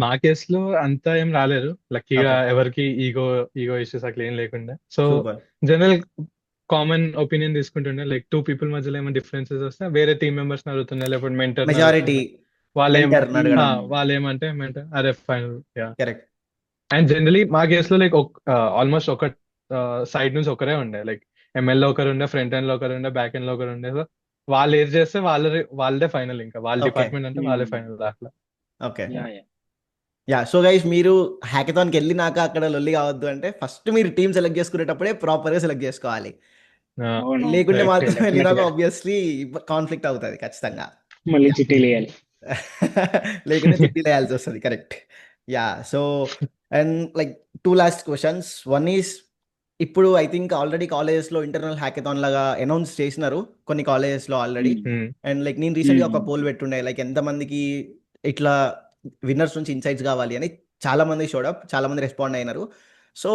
మా కేసులో అంత ఏం రాలేదు లక్కీగా, ఓకే. ఎవరికి ఈగో ఇష్యూస్ అట్లా ఏం లేకుండా. So super. General common opinion తీసుకుంటుండే, లైక్ టూ పీపుల్ మధ్యలో ఏమైనా డిఫరెన్సెస్ వస్తే వేరే టీమ్ మెంబర్స్ అడుగుతుండే, లేకపోతే మెంటర్ మెజారిటీ అడుగుతుండే. వాళ్ళేం మెంటర్ అడగడం. వాళ్ళేమంటే మెంటర్ అరే final. Yeah. Correct. And generally మా కేసులో లైక్ ఆల్మోస్ట్ ఒక సైడ్ నుంచి ఒకరే ఉండే, లైక్ ఎంఎల్ లో ఒకరు ఉండే, ఫ్రంట్ ఎండ్ లో ఒకరు ఉండే, బ్యాక్ ఎండ్ లో ఒకరు ఉండే. సో వాళ్ళు ఏది చేస్తే వాళ్ళదే ఫైనల్, ఇంకా వాళ్ళ ఓకే. డిపార్ట్మెంట్ అంటే వాళ్ళే ఫైనల్ అట్లా. Okay. Yeah yeah yeah so guys, మీరు హ్యాకథాన్కి వెళ్ళినాక అక్కడ లొల్లి కావద్దు అంటే ఫస్ట్ మీరు టీం సెలెక్ట్ చేసుకునేటప్పుడే ప్రాపర్గా సెలెక్ట్ చేసుకోవాలి. అవునవును, లేకుంటే కరెక్ట్. మాత్రం డెఫినెట్ వెళ్ళినాక గా ఆబ్వియస్లీ కాన్ఫ్లిక్ట్ అవుతుంది ఖచ్చితంగా. మళ్ళీ చిట్టీలు వేయాలి. లేకుంటే చిట్టి వేయాల్సి వస్తుంది. Correct. Yeah so and like two last questions. One is, ఇప్పుడు ఐ థింక్ ఆల్రెడీ కాలేజెస్లో ఇంటర్నల్ హ్యాకథాన్ లాగా అనౌన్స్ చేసినారు కొన్ని కాలేజెస్లో ఆల్రెడీ. అండ్ లైక్ నేను రీసెంట్గా ఒక పోల్ పెట్టుండే, లైక్ ఎంతమందికి ఇట్లా విన్నర్స్ నుంచి ఇన్సైట్స్ కావాలి అని. చాలా మంది షోడప్, చాలా మంది రెస్పాండ్ అయినారు. సో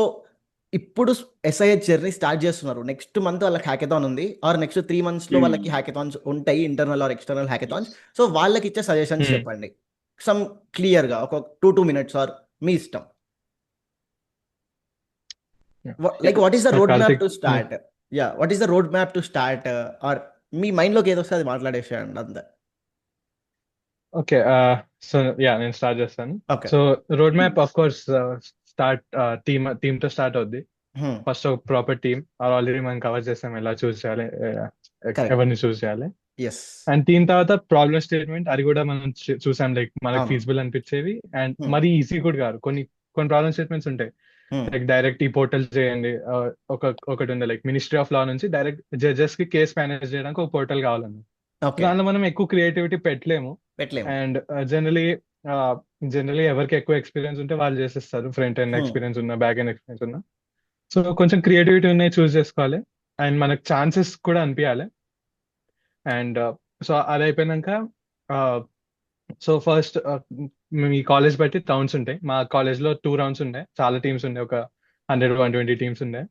ఇప్పుడు ఎస్ఐహెచ్ జర్నీ స్టార్ట్ చేస్తున్నారు. నెక్స్ట్ మంత్ వాళ్ళకి హ్యాకథాన్ ఉంది, ఆర్ నెక్స్ట్ 3 monthsలో వాళ్ళకి హ్యాకథాన్స్ ఉంటాయి, internal are external hackathons. So వాళ్ళకి ఇచ్చే సజెషన్స్ చెప్పండి సమ్ క్లియర్గా, ఒక 2 minutes ఆర్ మీ ఇష్టం. Like what is the road map Karthik. To start? Yeah what is the road map to start? Or మీ మైండ్లోకి ఏదో వస్తే అది మాట్లాడేసేయండి అంతే. ఓకే. సో యా నేను స్టార్ట్ చేస్తాను. Okay. So road map of course start team తో స్టార్ట్ అవుద్ది. ఫస్ట్ ఒక ప్రాపర్ టీమ్ ఆల్రెడీ మనం కవర్ చేస్తాం, ఎలా చూస్ చేయాలి, కరెక్ట్. ఎవరిని చూస్ చేయాలి. ఎస్. అండ్ టీమ్ తర్వాత ప్రాబ్లమ్ స్టేట్మెంట్, అది కూడా మనం చూసాం, లైక్ మనకి అవును. ఫీజిబుల్ అనిపించేవి అండ్ మరీ ఈజీ కూడా కాదు. కొన్ని ప్రాబ్లమ్ స్టేట్మెంట్స్ ఉంటాయి, లైక్ డైరెక్ట్ ఈ పోర్టల్ చేయండి. ఒకటి ఉంది, లైక్ మినిస్ట్రీ ఆఫ్ లా నుంచి డైరెక్ట్ జడ్జెస్ కి కేసు మేనేజ్ చేయడానికి ఒక పోర్టల్ కావాలన్న. ఓకే. దానిలో మనం ఎక్కువ క్రియేటివిటీ పెట్టలేము. పెట్టలేము. అండ్ జనరలీ ఎవరికి ఎక్కువ ఎక్స్పీరియన్స్ ఉంటే వాళ్ళు చేసేస్తారు, ఫ్రంట్ ఎండ్ ఎక్స్పీరియన్స్ ఉన్న, బ్యాక్ ఎండ్ ఎక్స్పీరియన్స్ ఉన్న. సో కొంచెం క్రియేటివిటీ ఉన్నాయి చూస్ చేసుకోవాలి, అండ్ మనకు ఛాన్సెస్ కూడా అనిపించాలి. అండ్ సో అది అయిపోయినాక సో ఫస్ట్ మీ కాలేజ్ బట్టి రౌండ్స్ ఉంటాయి. మా కాలేజ్ లో 2 rounds ఉండే, చాలా టీమ్స్ ఉండే, ఒక 100-120 టీమ్స్ ఉండే.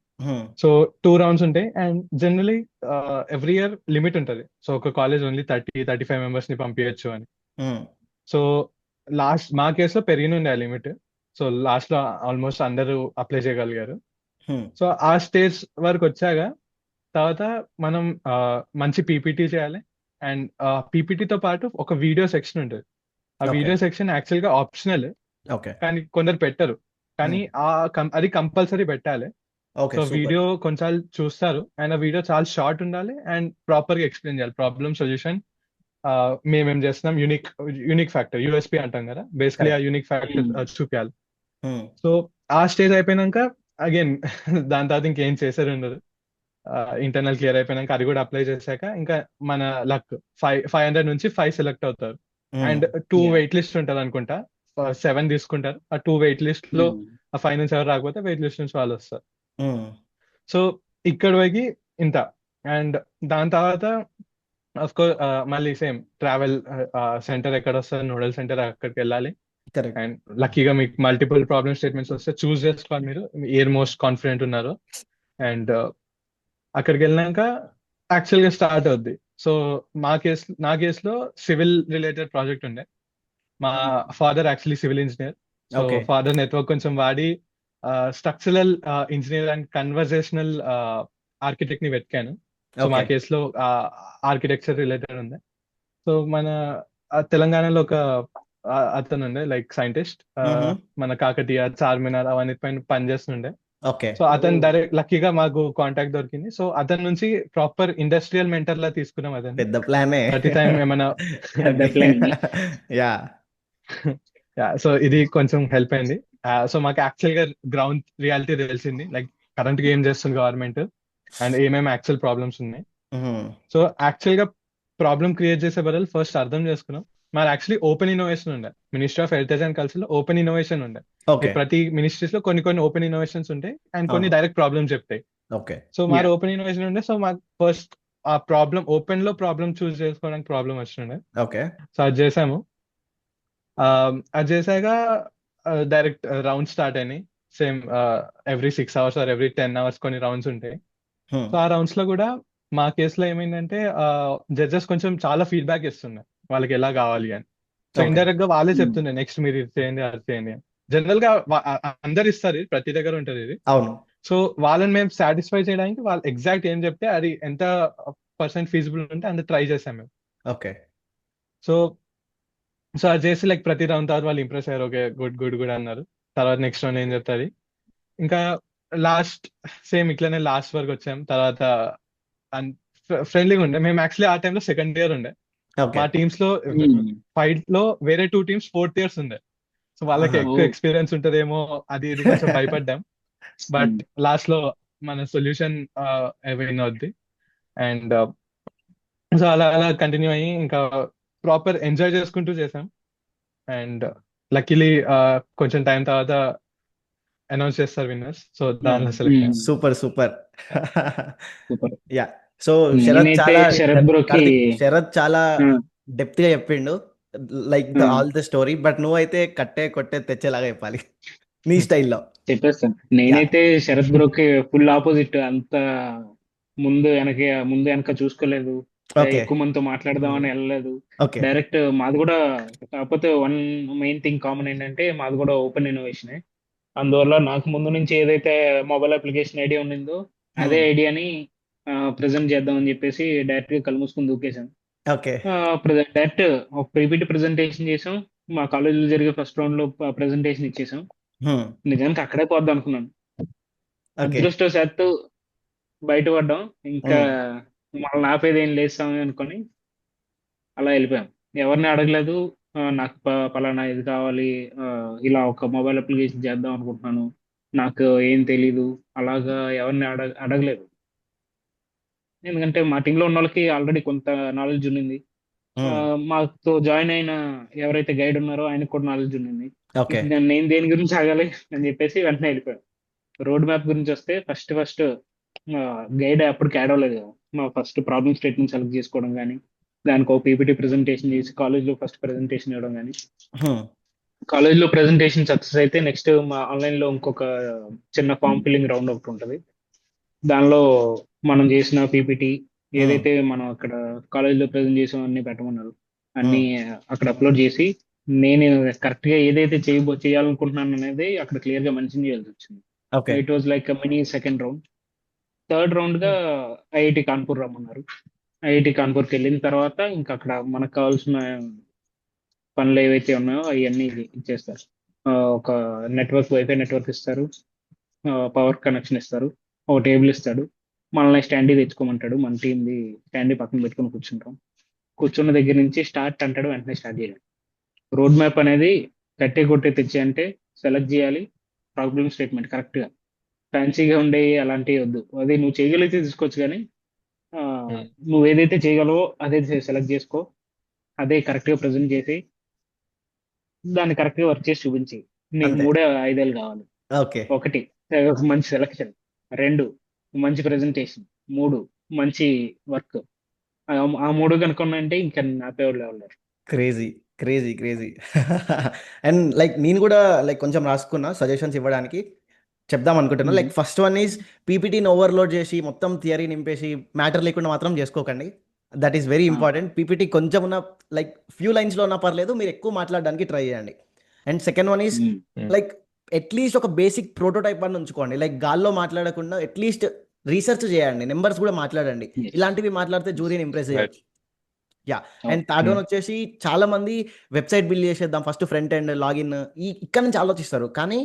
సో 2 rounds ఉంటాయి. And generally every year limit ఉంటుంది. సో ఒక కాలేజ్ ఓన్లీ 30-35 members ని పంపించచ్చు అని. సో మా కేసులో పెరిగినుండే ఆ లిమిట్. సో లాస్ట్ లో ఆల్మోస్ట్ అందరూ అప్లై చేయగలిగారు. సో ఆ స్టేజ్ వరకు వచ్చాక తర్వాత మనం మంచి పీపీటీ చేయాలి. అండ్ పీపీటీతో పాటు ఒక వీడియో సెక్షన్ ఉంటుంది. ఆ Okay. వీడియో సెక్షన్ యాక్చువల్ గా ఆప్షనల్, ఓకే. కానీ కొందరు పెట్టరు. కానీ అది కంపల్సరీ పెట్టాలి. ఓకే. So super. వీడియో కొంచెం చూస్తారు, అండ్ ఆ వీడియో చాలా షార్ట్ ఉండాలి అండ్ ప్రాపర్ గా ఎక్స్ప్లెయిన్ చేయాలి ప్రాబ్లమ్ సొల్యూషన్. మేమేం చేస్తున్నాం, యూనిక్ ఫ్యాక్టర్, యూఎస్పీ అంటాం కదా, బేసికలీ ఆ యూనిక్ ఫ్యాక్టర్ చూపించాలి. సో ఆ స్టేజ్ అయిపోయినాక అగైన్ దాని తర్వాత ఇంకేం చేసేది ఉండదు. ఇంటర్నల్ క్లియర్ అయిపోయినాక అది కూడా అప్లై చేశాక ఇంకా మన లక్ 500 నుంచి 5 సెలెక్ట్ అవుతారు. And 2 Yeah. వెయిట్ లిస్ట్ ఉంటుంది అనుకుంటా, 7 తీసుకుంటారు. ఆ 2 వెయిట్ లిస్ట్ లో ఆ 5 నుంచి ఎవరు రాకపోతే వెయిట్ లిస్ట్ నుంచి వాళ్ళు వస్తారు. సో ఇక్కడ వరకు ఇంత. అండ్ దాని తర్వాత అఫ్ కోర్స్ మళ్ళీ సేమ్ ట్రావెల్ సెంటర్ ఎక్కడ వస్తుంది, నోడల్ సెంటర్, అక్కడికి వెళ్ళాలి. కరెక్ట్. అండ్ లక్కీగా మీకు మల్టిపుల్ ప్రాబ్లమ్ స్టేట్మెంట్స్ వస్తే చూస్ చేసుకోవాలి మీరు ఏ మోస్ట్ కాన్ఫిడెంట్ ఉన్నారు. అండ్ అక్కడికి వెళ్ళాక యాక్చువల్ గా స్టార్ట్ అవుద్ది. సో నా కేసులో సివిల్ రిలేటెడ్ ప్రాజెక్ట్ ఉండే. మా father actually civil engineer. So Okay. Father network కొంచెం వాడి structural engineer and conversational architect ని వెతికాను. సో మా Okay. కేసులో ఆర్కిటెక్చర్ రిలేటెడ్ ఉంది. సో మన తెలంగాణలో ఒక అతను ఉండే, లైక్ సైంటిస్ట్, మన కాకతీయ, చార్మినార్ అవన్నీ పైన పనిచేస్తుండే. ఓకే. సో అతను డైరెక్ట్ లక్కీగా మాకు కాంటాక్ట్ దొరికింది. సో అతని నుంచి ప్రాపర్ ఇండస్ట్రియల్ మెంటర్ లా తీసుకున్నాం అతన్ని. పెద్ద ప్లానే. ప్రతి టైం ఏమైనా యా సో ఇది కొంచెం హెల్ప్ అయింది. సో మాకు యాక్చువల్ గా గ్రౌండ్ రియాలిటీ తెలిసింది, లైక్ కరెంట్ గా ఏం చేస్తుంది గవర్నమెంట్ అండ్ ఏమేమి యాక్చువల్ ప్రాబ్లమ్స్ ఉన్నాయి. సో యాక్చువల్ గా ప్రాబ్లం క్రియేట్ చేసే బదులు ఫస్ట్ అర్థం చేసుకున్నాం. మరి యాక్చువల్లీ ఓపెన్ ఇన్నోవేషన్ ఉండే, ministry of heritage and culture లో ఓపెన్ ఇన్నోవేషన్ ఉండే. ఓకే. ప్రతి మినిస్ట్రీస్ లో కొన్ని కొన్ని ఓపెన్ ఇన్నోవేషన్స్ ఉంటాయి అండ్ కొన్ని అవును. డైరెక్ట్ ప్రాబ్లమ్స్ చెప్తాయి. ఓకే. సో మాది Yeah. ఓపెన్ ఇన్నోవేషన్ ఉండే. సో మాకు ఫస్ట్ ఆ ప్రాబ్లం ఓపెన్ లో ప్రాబ్లం చూస్ చేసుకోవడానికి ప్రాబ్లం వచ్చిండే. ఓకే. సో అది చేసాము. అది చేశాక డైరెక్ట్ రౌండ్ స్టార్ట్ అయినాయి. Same every 6 hours or every 10 hours కొన్ని రౌండ్స్ ఉంటాయి. హ్మ్. సో ఆ రౌండ్స్ లో కూడా మా కేసులో ఏమైందంటే జడ్జెస్ కొంచెం చాలా ఫీడ్బ్యాక్ ఇస్తుండే వాళ్ళకి ఎలా కావాలి అని. So okay. ఇండైరెక్ట్ గా వాళ్ళే Hmm. చెప్తుండే నెక్స్ట్ మీరు ఇది చేయండి అది చేయండి అని. జనరల్ గా అందరు ఇస్తారు ఇది, ప్రతి దగ్గర ఉంటుంది ఇది. అవును. సో వాళ్ళని మేము సాటిస్ఫై చేయడానికి వాళ్ళు ఎగ్జాక్ట్ ఏం చెప్తే అది ఎంత % ఫీజిబుల్ ఉంటే అంత ట్రై చేసాం మేము. ఓకే. సో సో అది చేసి లైక్ ప్రతి రౌండ్ తర్వాత వాళ్ళు ఇంప్రెస్ అయ్యారు. ఓకే గుడ్ గుడ్ గుడ్ అన్నారు. తర్వాత నెక్స్ట్ రౌండ్ ఏం చెప్తారు. ఇంకా లాస్ట్ సేమ్ ఇట్లనే లాస్ట్ వరకు వచ్చాం. తర్వాత ఫ్రెండ్లీగా ఉండే. మేము యాక్చువల్లీ ఆ టైంలో సెకండ్ ఇయర్ ఉండే. ఓకే. మా టీమ్స్ లో Hmm. ఫైట్ లో వేరే 2 teams 4th years ఉండే. సో వాళ్ళకి ఆహా. ఎక్కువ Oh. ఎక్స్పీరియన్స్ ఉంటదేమో అది ఇది కొంచెం భయపడ్డాం. But Hmm. లాస్ట్ లో మన సొల్యూషన్ విన్ అవుద్ది. అండ్ సో అలా అలా కంటిన్యూ అయ్యి ఇంకా ప్రాపర్ ఎంజాయ్ చేసుకుంటూ చేసాం. అండ్ లక్కీలీ కొంచెం టైం తర్వాత అనౌన్స్ చేస్తారు విన్నర్స్. సో దానిలో సెలెక్ట్ Hmm. అయ్యాం. Super super. Super. Yeah. So Sharath నేనైతే చాలా శరత్ బ్రోకి కార్తిక్ శరత్ చాలా Hmm. డెప్త్ గా చెప్పిండు, like all the story. But నువ్వైతే కట్టే కొట్టే తెచ్చేలాగా చెప్పాలి నీ స్టైల్లో. చెప్పేస్తాను. యా. నేనైతే శరత్ బ్రోకి ఫుల్ ఆపోజిట్. అంత ముందు వెనక చూసుకోలేదు. ఓకే. ఎక్కువ మందితో మాట్లాడదామని వెళ్ళలేదు. ఓకే. డైరెక్ట్ మాది కూడా. కాకపోతే వన్ మెయిన్ థింగ్ కామన్ ఏంటంటే మాది కూడా ఓపెన్ ఇన్నోవేషన్. అందువల్ల నాకు ముందు నుంచి ఏదైతే మొబైల్ అప్లికేషన్ ఐడియా ఉండిందో అదే ఐడియాని ప్రజెంట్ చేద్దామని చెప్పేసి డైరెక్ట్ గా కళ్ళు మూసుకుని దూకేశాం. ఓకే. డైరెక్ట్ ఒక పీపీటీ ప్రెజెంటేషన్ చేసాం. మా కాలేజీలో జరిగే ఫస్ట్ రౌండ్ లో ప్రెజెంటేషన్ ఇచ్చేసాం. నిజానికి అక్కడే పోద్దాం అనుకున్నాను. ఓకే. అదృష్టవశాత్తు బయటపడ్డాం. ఇంకా మనల్ని ఆపేది ఏం లేదు స్వామి అనుకొని అలా వెళ్ళిపోయాం. ఎవరిని అడగలేదు. నాకు పలానా ఇది కావాలి, ఇలా ఒక మొబైల్ అప్లికేషన్ చేద్దాం అనుకుంటున్నాను, నాకు ఏం తెలీదు, అలాగా ఎవరిని అడగలేదు. ఎందుకంటే మా టీంలో ఉన్న వాళ్ళకి ఆల్రెడీ కొంత నాలెడ్జ్ ఉన్నింది. మాతో జాయిన్ అయిన ఎవరైతే గైడ్ ఉన్నారో ఆయనకు కూడా నాలెడ్జ్ ఉన్నింది. ఓకే. నేను దేని గురించి ఆగాలి అని చెప్పేసి వెంటనే వెళ్ళిపోయాను. రోడ్ మ్యాప్ గురించి వస్తే ఫస్ట్ గైడ్ అప్పటికి యాడ్ అవ్వలేదు కదా. మా ఫస్ట్ ప్రాబ్లమ్ స్టేట్మెంట్ సెలెక్ట్ చేసుకోవడం కానీ, దానికి ఒక పీపీటీ ప్రెజెంటేషన్ చేసి కాలేజ్లో ఫస్ట్ ప్రెజెంటేషన్ ఇవ్వడం కానీ, కాలేజ్లో ప్రెజెంటేషన్ సక్సెస్ అయితే నెక్స్ట్ మా ఆన్లైన్లో ఇంకొక చిన్న ఫామ్ ఫిల్లింగ్ రౌండ్ ఒకటి ఉంటుంది. దానిలో మనం చేసిన పీపీటీ ఏదైతే మనం అక్కడ కాలేజ్లో ప్రెజెంట్ చేసాం అన్ని పెట్టమన్నారు. అన్ని అక్కడ అప్లోడ్ చేసి నేను కరెక్ట్ గా ఏదైతే చేయాలనుకుంటున్నాను అనేది అక్కడ క్లియర్ గా మెన్షన్ చేయాల్సి వచ్చింది. Okay. It was like mini second round. Third round గా ఐఐటి కాన్పూర్ రమ్మన్నారు. ఐఐటి కాన్పూర్కి వెళ్ళిన తర్వాత ఇంకా అక్కడ మనకు కావాల్సిన పనులు ఏవైతే ఉన్నాయో అవన్నీ ఇచ్చేస్తారు. ఒక వైఫై నెట్వర్క్ ఇస్తారు, పవర్ కనెక్షన్ ఇస్తారు, ఒక టేబుల్ ఇస్తాడు, మనల్ని స్టాండీ తెచ్చుకోమంటాడు. మన టీంది స్టాండీ పక్కన పెట్టుకుని కూర్చుంటాం. కూర్చున్న దగ్గర నుంచి స్టార్ట్ అంటాడు, వెంటనే స్టార్ట్ చేయాలి. రోడ్ మ్యాప్ అనేది కట్టే కొట్టే తెచ్చే అంటే సెలెక్ట్ చేయాలి. ప్రాబ్లమ్ స్టేట్మెంట్ కరెక్ట్ గా ఫ్యాన్సీగా ఉండే అలాంటివి వద్దు. అది నువ్వు చేయగలిగితే తీసుకోవచ్చు, కానీ నువ్వు ఏదైతే చేయగలవో అదే సెలెక్ట్ చేసుకో. అదే కరెక్ట్ గా ప్రజెంట్ చేసి దాన్ని కరెక్ట్ గా వర్క్ చేసి చూపించి. నీకు అంతే. 3 ఐదేళ్ళు కావాలి. ఓకే. 1 మంచి సెలక్షన్, 2 మంచి ప్రెజెంటేషన్, 3 మంచి వర్క్. ఆ 3 కనుక ఉన్నాయంటే ఇంకా ఆపేవాళ్ళు ఎవరు. Crazy crazy crazy. And like నేను కూడా లైక్ కొంచెం రాసుకున్నా సజెషన్స్ ఇవ్వడానికి చెప్దాం అనుకుంటున్నా. లైక్ ఫస్ట్ వన్ ఈజ్ పీపీటీని ఓవర్లోడ్ చేసి మొత్తం థియరీ నింపేసి మ్యాటర్ లేకుండా మాత్రం చేసుకోకండి. That is very important. PPT కొంచెం ఉన్న లైక్ ఫ్యూ లైన్స్లో ఉన్నా పర్లేదు, మీరు ఎక్కువ మాట్లాడడానికి ట్రై చేయండి. And second one is like at least ఒక బేసిక్ ప్రోటోటైప్ అని ఉంచుకోండి. లైక్ గాల్లో మాట్లాడకుండా అట్లీస్ట్ రీసెర్చ్ చేయండి, నెంబర్స్ కూడా మాట్లాడండి. ఇలాంటివి మాట్లాడితే జూరీని ఇంప్రెస్ చేయొచ్చు. యా. అండ్ థర్డ్ వన్ వచ్చేసి చాలా మంది వెబ్సైట్ బిల్డ్ చేసేద్దాం ఫస్ట్, ఫ్రంట్ ఎండ్ లాగిన్ ఇక్కడ నుంచి ఆలోచిస్తారు, కానీ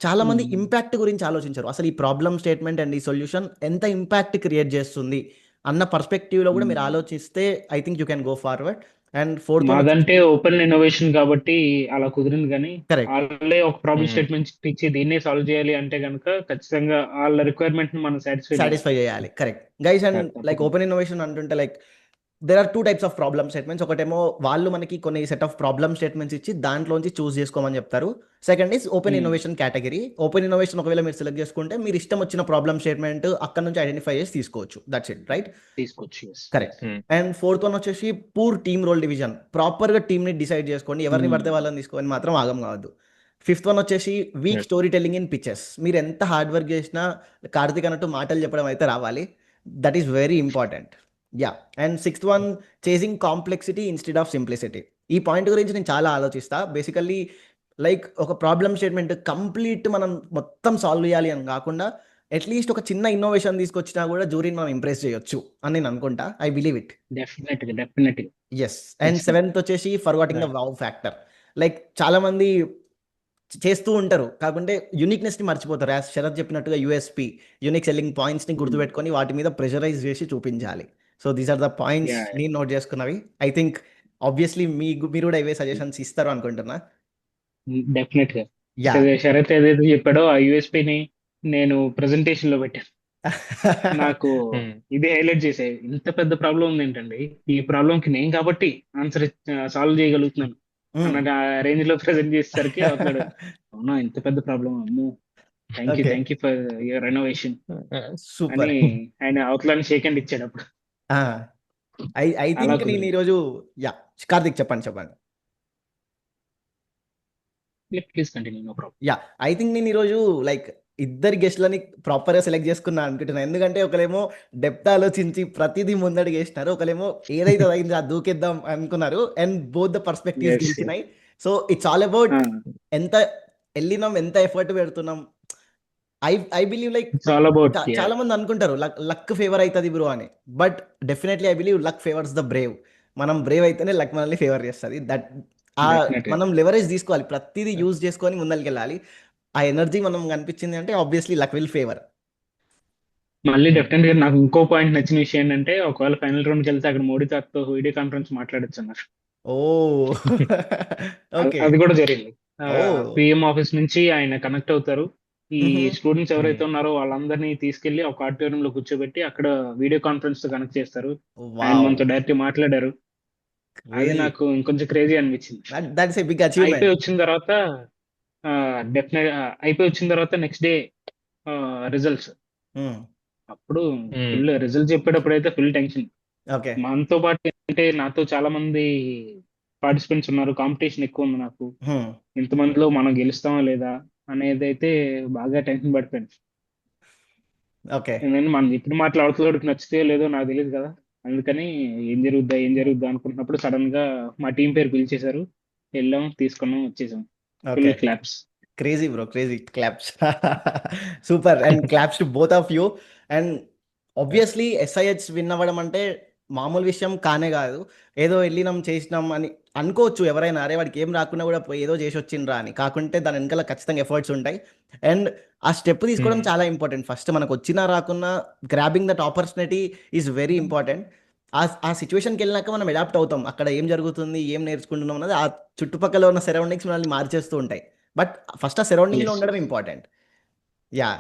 చాలా మంది ఇంపాక్ట్ గురించి ఆలోచించారు. అసలు ఈ ప్రాబ్లమ్ స్టేట్మెంట్ అండ్ ఈ సొల్యూషన్ ఎంత ఇంపాక్ట్ క్రియేట్ చేస్తుంది అన్న పర్స్పెక్టివ్ లో కూడా మీరు ఆలోచిస్తే I think you can go forward. And fourth one మాదంటే ఓపెన్ ఇన్నోవేషన్ కాబట్టి అలా కుదిరింది. కానీ కరెక్ట్, వాళ్ళే ఒక ప్రాబ్లమ్ స్టేట్మెంట్ ఇచ్చి దీన్నే సాల్వ్ చేయాలి అంటే కనుక ఖచ్చితంగా వాళ్ళ రిక్వైర్మెంట్ ని మనం సాటిస్ఫై చేయాలి. Correct guys. And like open innovation అంటుంటే like there are two types of problem statements. ఒకటేమో వాళ్ళు మనకి కొన్ని సెట్ ఆఫ్ ప్రాబ్లమ్ స్టేట్మెంట్స్ ఇచ్చి దాంట్లోంచి చూస్ చేసుకోమని చెప్తారు. Second is open Hmm. Innovation category. Open innovation ఒకవేళ మీరు సెలెక్ట్ చేసుకుంటే మీరు ఇష్టం వచ్చిన ప్రాబ్లమ్ స్టేట్మెంట్ అక్కడ నుంచి ఐడెంటిఫై చేసి తీసుకోవచ్చు. That's it, right? తీసుకోవచ్చు. Yes, correct. yes. And fourth one వచ్చేసి పూర్ టీమ్ రోల్ డివిజన్. ప్రాపర్గా టీమ్ని డిసైడ్ చేసుకోండి, ఎవరిని పడితే వాళ్ళని తీసుకొని మాత్రం ఆగం కావద్దు. ఫిఫ్త్ వన్ వచ్చేసి week Yes. Story telling in pictures. మీరు ఎంత హార్డ్ వర్క్ చేసినా కార్తిక్ అన్నట్టు మాటలు చెప్పడం అయితే రావాలి. That is very important. Yeah. And sixth one chasing complexity instead of simplicity. ఈ పాయింట్ గురించి నేను చాలా ఆలోచిస్తా. బేసికల్లీ లైక్ ఒక ప్రాబ్లమ్ స్టేట్మెంట్ కంప్లీట్ మనం మొత్తం సాల్వ్ చేయాలి అని కాకుండా అట్లీస్ట్ ఒక చిన్న ఇన్నోవేషన్ తీసుకొచ్చినా కూడా జూరీని మనం ఇంప్రెస్ చేయొచ్చు అని నేను అనుకుంటా. I believe it. Definitely. Yes. And seventh వచ్చేసి forgetting the Right. Wow factor. Like చాలా మంది చేస్తూ ఉంటారు, కాకుంటే యూనిక్నెస్ని మర్చిపోతారు. యాజ్ శరత్ చెప్పినట్టుగా యూఎస్పి, యూనిక్ సెల్లింగ్ పాయింట్స్ని గుర్తుపెట్టుకొని వాటి మీద ప్రెషరైజ్ చేసి చూపించాలి. So these are the points Yeah, నేను నోట్ చేసుకున్నవి. ఐ థింక్ ఆబ్వియస్లీ మీరు కూడా ఇవే సజెషన్స్ ఇస్తారు అనుకుంటున్నా. డెఫినెట్ గా. యా. శరత్ ఏదైతే చెప్పాడో ఆ యూఎస్పి నేను ప్రెజెంటేషన్ లో పెట్టాను. నాకు Hmm. ఇది హైలైట్ చేసే, ఇంత పెద్ద ప్రాబ్లం ఉంది ఏంటండి, ఈ ప్రాబ్లం కి నేను కాబట్టి ఆన్సర్ సాల్వ్ చేయగలుగుతున్నాను అన్న రేంజ్ లో ప్రెజెంట్ చేసేసరికి అవుతాడు, అవునా ఇంత పెద్ద ప్రాబ్లం, అమ్మో okay, thank you for your renovation super. అని ఆయన అవుట్లని షేక్ హ్యాండ్ ఇచ్చాడు అప్పుడు. ఐ అలా థింక్ నేను కుదిరింది. ఈరోజు, యా కార్తిక్ చెప్పండి. Please continue, no problem. Yeah, I think నేను ఈరోజు లైక్ ఇద్దరు గెస్ట్లని ప్రాపర్గా సెలెక్ట్ చేసుకున్నా అనుకుంటున్నాను. ఎందుకంటే ఒకరేమో డెప్త్ ఆలోచించి ప్రతిదీ ముందడుగు వేసినారు, ఒకరేమో ఏదైతే అయిందో అది దూకేద్దాం అనుకున్నారు. And both the perspectives Yes, yes. గెలిచినాయి. సో ఇట్స్ ఆల్ అబౌట్ ఆ, ఎంత వెళ్ళినాం, ఎంత ఎఫర్ట్ పెడుతున్నాం. I believe like it's all about చాలా మంది అనుకుంటారు లక్ ఫేవర్ అవుతుంది బ్రో అని. But definitely I believe luck favours the brave. మనం బ్రేవ్ అయితేనే లక్ మనల్ని ఫేవర్ చేస్తుంది. డెఫినెట్ గా. మనం లెవరేజ్ తీసుకోవాలి, ప్రతిదీ యూజ్ చేసుకొని ముందరికి వెళ్ళాలి. ఆ ఎనర్జీ మనం కనిపించింది అంటే ఆబ్వియస్లీ లక్ విల్ ఫేవర్. మళ్ళీ డెఫినెట్ గా నాకు ఇంకో పాయింట్ నచ్చిన విషయం ఏంటంటే, ఒకవేళ ఫైనల్ రౌండ్ కి వెళ్తే అక్కడ మోడీ తాతో వీడియో కాన్ఫరెన్స్ మాట్లాడొచ్చు అన్నారు. ఓ ఓకే. అది కూడా జరిగింది. ఓ పిఎం ఆఫీస్ నుంచి ఆయన కనెక్ట్ అవుతారు. ఈ స్టూడెంట్స్ ఎవరైతే ఉన్నారో వాళ్ళందరినీ తీసుకెళ్లి ఒక ఆడిటోరియం లో కూర్చోబెట్టి అక్కడ వీడియో కాన్ఫరెన్స్ తో కనెక్ట్ చేస్తారు. ఆయన వావ్, మనతో డైరెక్ట్ మాట్లాడారు. అది నాకు ఇంకొంచెం క్రేజీ అనిపించింది. That's a big achievement. అయిపోయి వచ్చిన తర్వాత నెక్స్ట్ డే రిజల్ట్స్, అప్పుడు ఫుల్ రిజల్ట్ చెప్పేటప్పుడు అయితే ఫుల్ టెన్షన్. ఓకే. మనతో పాటు అంటే నాతో చాలా మంది పార్టిసిపెంట్స్ ఉన్నారు, కాంపిటీషన్ ఎక్కువ ఉంది నాకు. ఇంతమందిలో మనం గెలుస్తామా లేదా అనేది అయితే బాగా టెన్షన్ పడిపోయాను. ఓకే. ఎందుకంటే మనం ఇప్పుడు మాట్లాడుతున్నోడికి నచ్చితే లేదో నాకు తెలియదు కదా. అందుకని ఏం జరుగుద్దా అనుకుంటున్నప్పుడు సడన్ గా మా టీం పేరు పిలిచేశారు. వెళ్ళాం, తీసుకున్నాం, వచ్చేసాం. Full okay. Claps. Crazy bro, crazy. Claps. Super. And claps to both of you. And obviously SIH win అవ్వడం అంటే మామూలు విషయం కానే కాదు. ఏదో వెళ్ళినాం చేసినాం అని అనుకోవచ్చు ఎవరైనా, అరే వాడికి ఏం రాకుండా కూడా పోయి ఏదో చేసి వచ్చిండ్రా అని. కాకుంటే దాని వెనకాల ఖచ్చితంగా ఎఫర్ట్స్ ఉంటాయి. అండ్ ఆ స్టెప్ తీసుకోవడం చాలా ఇంపార్టెంట్. ఫస్ట్ మనకు వచ్చినా రాకున్నా grabbing that opportunity is very important. ఆ సిచ్యువేషన్కి వెళ్ళినాక మనం అడాప్ట్ అవుతాం. అక్కడ ఏం జరుగుతుంది, ఏం నేర్చుకుంటున్నాం అన్నది ఆ చుట్టుపక్కల ఉన్న సరౌండింగ్స్ మనల్ని మార్చేస్తూ ఉంటాయి. బట్ ఫస్ట్ ఆ సరౌండింగ్లో Yes. ఉండడం important. Yeah.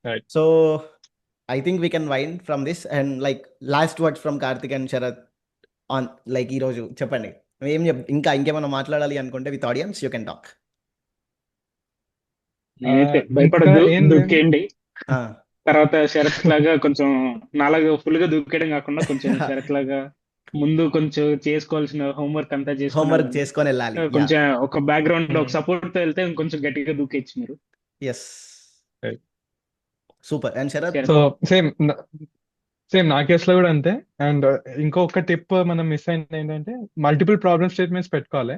Right. So I think we can wind from this. And like last words from Karthik and Sharath on like ఈరోజు చెప్పండి. ఇంకేమైనా మాట్లాడాలి అనుకుంటే with audience you can talk. నేనైతే ఇంకా భయపడద్దు, ఏం లేదు. దూకేయండి. తర్వాత శరత్ లాగా కొంచెం నాలాగా ఫుల్ గా దూకేయడం కాకుండా కొంచెం శరత్ లాగా ముందు కొంచెం చేసుకోవాల్సిన హోంవర్క్ అంతా హోంవర్క్ చేసుకుని చేసుకొని వెళ్ళాలి. కొంచెం ఒక బ్యాక్గ్రౌండ్ లో ఒక సపోర్ట్ తో వెళ్తే ఇంకొంచెం గట్టిగా దూకేయచ్చు మీరు. Yes, Right. Super. And Sharath? Sharath. So same నా కేసులో కూడా అంతే. అండ్ ఇంకొక టిప్ మనం మిస్ అయింది ఏంటంటే మల్టిపుల్ ప్రాబ్లమ్ స్టేట్మెంట్స్ పెట్టుకోవాలి.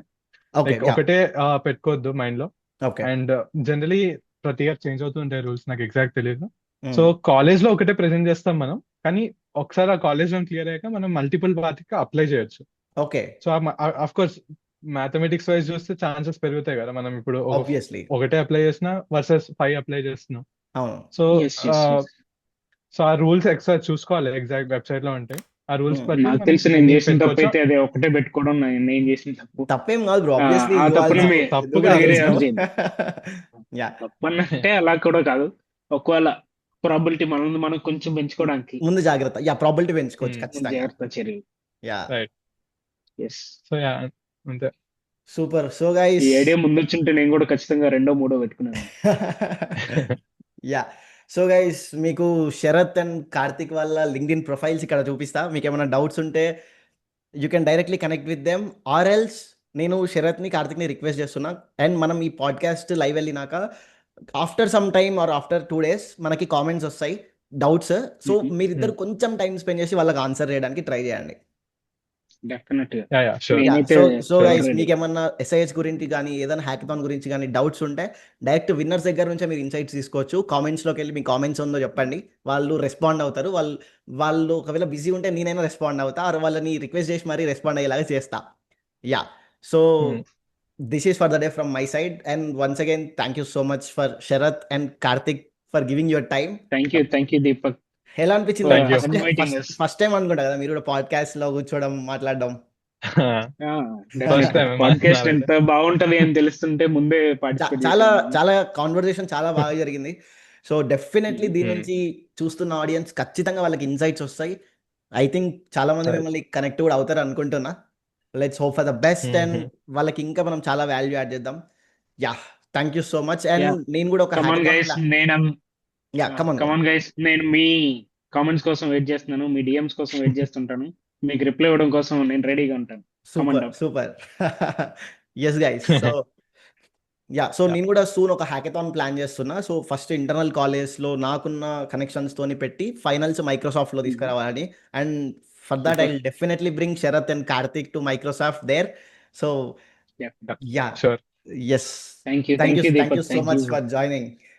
ఓకే. లైక్ ఒకటే పెట్టుకోవద్దు మైండ్ లో. ఓకే. అండ్ జనరలీ ప్రతి ఇయర్ చేంజ్ అవుతూ ఉంటాయి రూల్స్, నాకు ఎగ్జాక్ట్ తెలియదు. సో కాలేజ్ లో ఒకటే ప్రెజెంట్ చేస్తాం మనం, కానీ ఒకసారి ఆ కాలేజ్ లో క్లియర్ అయ్యాక మనం మల్టిపుల్ వాటికి అప్లై చేయొచ్చు. Okay. So of course mathematics wise చూస్తే ఛాన్సెస్ పెరుగుతాయి కదా. మనం ఇప్పుడు ఆబ్వియస్లీ. ఒకటే అప్లై చేసినా వర్సెస్ 5 అప్లై చేస్తున్నాం. అవును. So Yes, yes, yes. So ఆ రూల్స్ ఎక్స్ట్రా చూసుకోవాలి, ఎగ్జాక్ట్ వెబ్సైట్ లో ఉంటాయి ఆ రూల్స్. నాకు తెలిసి నేను చేసిన తప్పు అయితే అదే ఒకటే పెట్టుకోవడం. నేను చేసిన తప్పు తప్పేం కాదు బ్రో, ఆబ్వియస్లీ ఆ తప్పుని తప్పు వేరే కాదు. ఎవరు చేయను. తప్పనంటే అలా కూడా కాదు, ఒకవేళ ప్రాబిలిటీ మనం కొంచెం పెంచుకోవడానికి ముందు జాగ్రత్త. యా, ప్రాబిలిటీ పెంచుకోవచ్చు ముందు ఖచ్చితంగా. జాగ్రత్త చర్యలు. Yeah right. Yes. So yeah, అంతే. సూపర్. సో ఈ గైస్ ఐడియా ముందొచ్చుంటే నేను కూడా ఖచ్చితంగా రెండో మూడో పెట్టుకున్నాను. యా సో గైస్ మీకు శరత్ అండ్ కార్తిక్ వాళ్ళ లింక్డ్ఇన్ ప్రొఫైల్స్ ఇక్కడ చూపిస్తా. మీకు ఏమైనా డౌట్స్ ఉంటే you can directly connect with them or else నేను శరత్ని కార్తిక్ని రిక్వెస్ట్ చేస్తున్నా. అండ్ మనం ఈ పాడ్కాస్ట్ లైవ్ వెళ్ళినాక after some time or after 2 days మనకి కామెంట్స్ వస్తాయి, డౌట్స్. సో మీరిద్దరు కొంచెం టైం స్పెండ్ చేసి వాళ్ళకి ఆన్సర్ చేయడానికి ట్రై చేయండి. డెఫినెట్ గా యా షూర్. యా నేనైతే సో గైస్ ready. మీకు ఏమన్నా ఎస్ఐహెచ్ గురించి కానీ ఏదైనా హ్యాకథాన్ గురించి కానీ డౌట్స్ ఉంటే డైరెక్ట్ విన్నర్స్ దగ్గర నుంచే మీరు ఇన్సైట్స్ తీసుకోవచ్చు. కామెంట్స్లోకి వెళ్ళి మీ కామెంట్స్ ఉందో చెప్పండి, వాళ్ళు రెస్పాండ్ అవుతారు. వాళ్ళు ఒకవేళ బిజీ ఉంటే నేనైనా రెస్పాండ్ అవుతా, ఆర్ వాళ్ళని రిక్వెస్ట్ చేసి మరీ రెస్పాండ్ అయ్యేలాగా చేస్తా. Yeah so this is for the day from my side. And once again thank you so much for Sharath and Karthik for giving your time. Thank you Deepak. ఎలా అనిపించింది? Thank you. Inviting us. First time అనుకుంటా కదా మీరు కూడా podcast లో కూర్చోవడం మాట్లాడడం. First time podcast మాట్లాడాలి. ఎంత బాగుంటది అని తెలుస్తుంటే ముందే పార్టిసిపేట్ చాలా కాన్వర్సేషన్ చాలా బాగా జరిగింది. సో డెఫినెట్లీ దీని Mm. నుంచి చూస్తున్న ఆడియన్స్ ఖచ్చితంగా వాళ్ళకి ఇన్సైట్స్ వస్తాయి. ఐ థింక్ చాలా మంది Right. మిమ్మల్ని కనెక్ట్ కూడా అవుతారు అనుకుంటున్నా. Let's hope for the best and వాళ్ళకి ఇంకా మనం చాలా వాల్యూ యాడ్ చేద్దాం. Yeah thank you so much. And Yeah. నేను కూడా ఒక కమాన్ గైస్, కమాన్ గైస్, నేను మీ కామెంట్స్ కోసం వెయిట్ చేస్తున్నాను, మీ డిఎమ్స్ కోసం వెయిట్ చేస్తుంటాను. మీకు రిప్లై ఇవ్వడం కోసం నేను రెడీగా ఉంటాను. Super up. Super. Yes guys. So so నేను కూడా సూన్ ఒక హ్యాకథాన్ ప్లాన్ చేస్తున్నా. సో ఫస్ట్ ఇంటర్నల్ కాలేజ్లో నాకున్న కనెక్షన్స్ తోని పెట్టి ఫైనల్స్ మైక్రోసాఫ్ట్లో తీసుకురావాలని. And for that I Super. Will definitely bring Sharath and Karthik to Microsoft there. So Yeah. Yeah Sure. Yes Thank you thank you Deepak. So much for joining.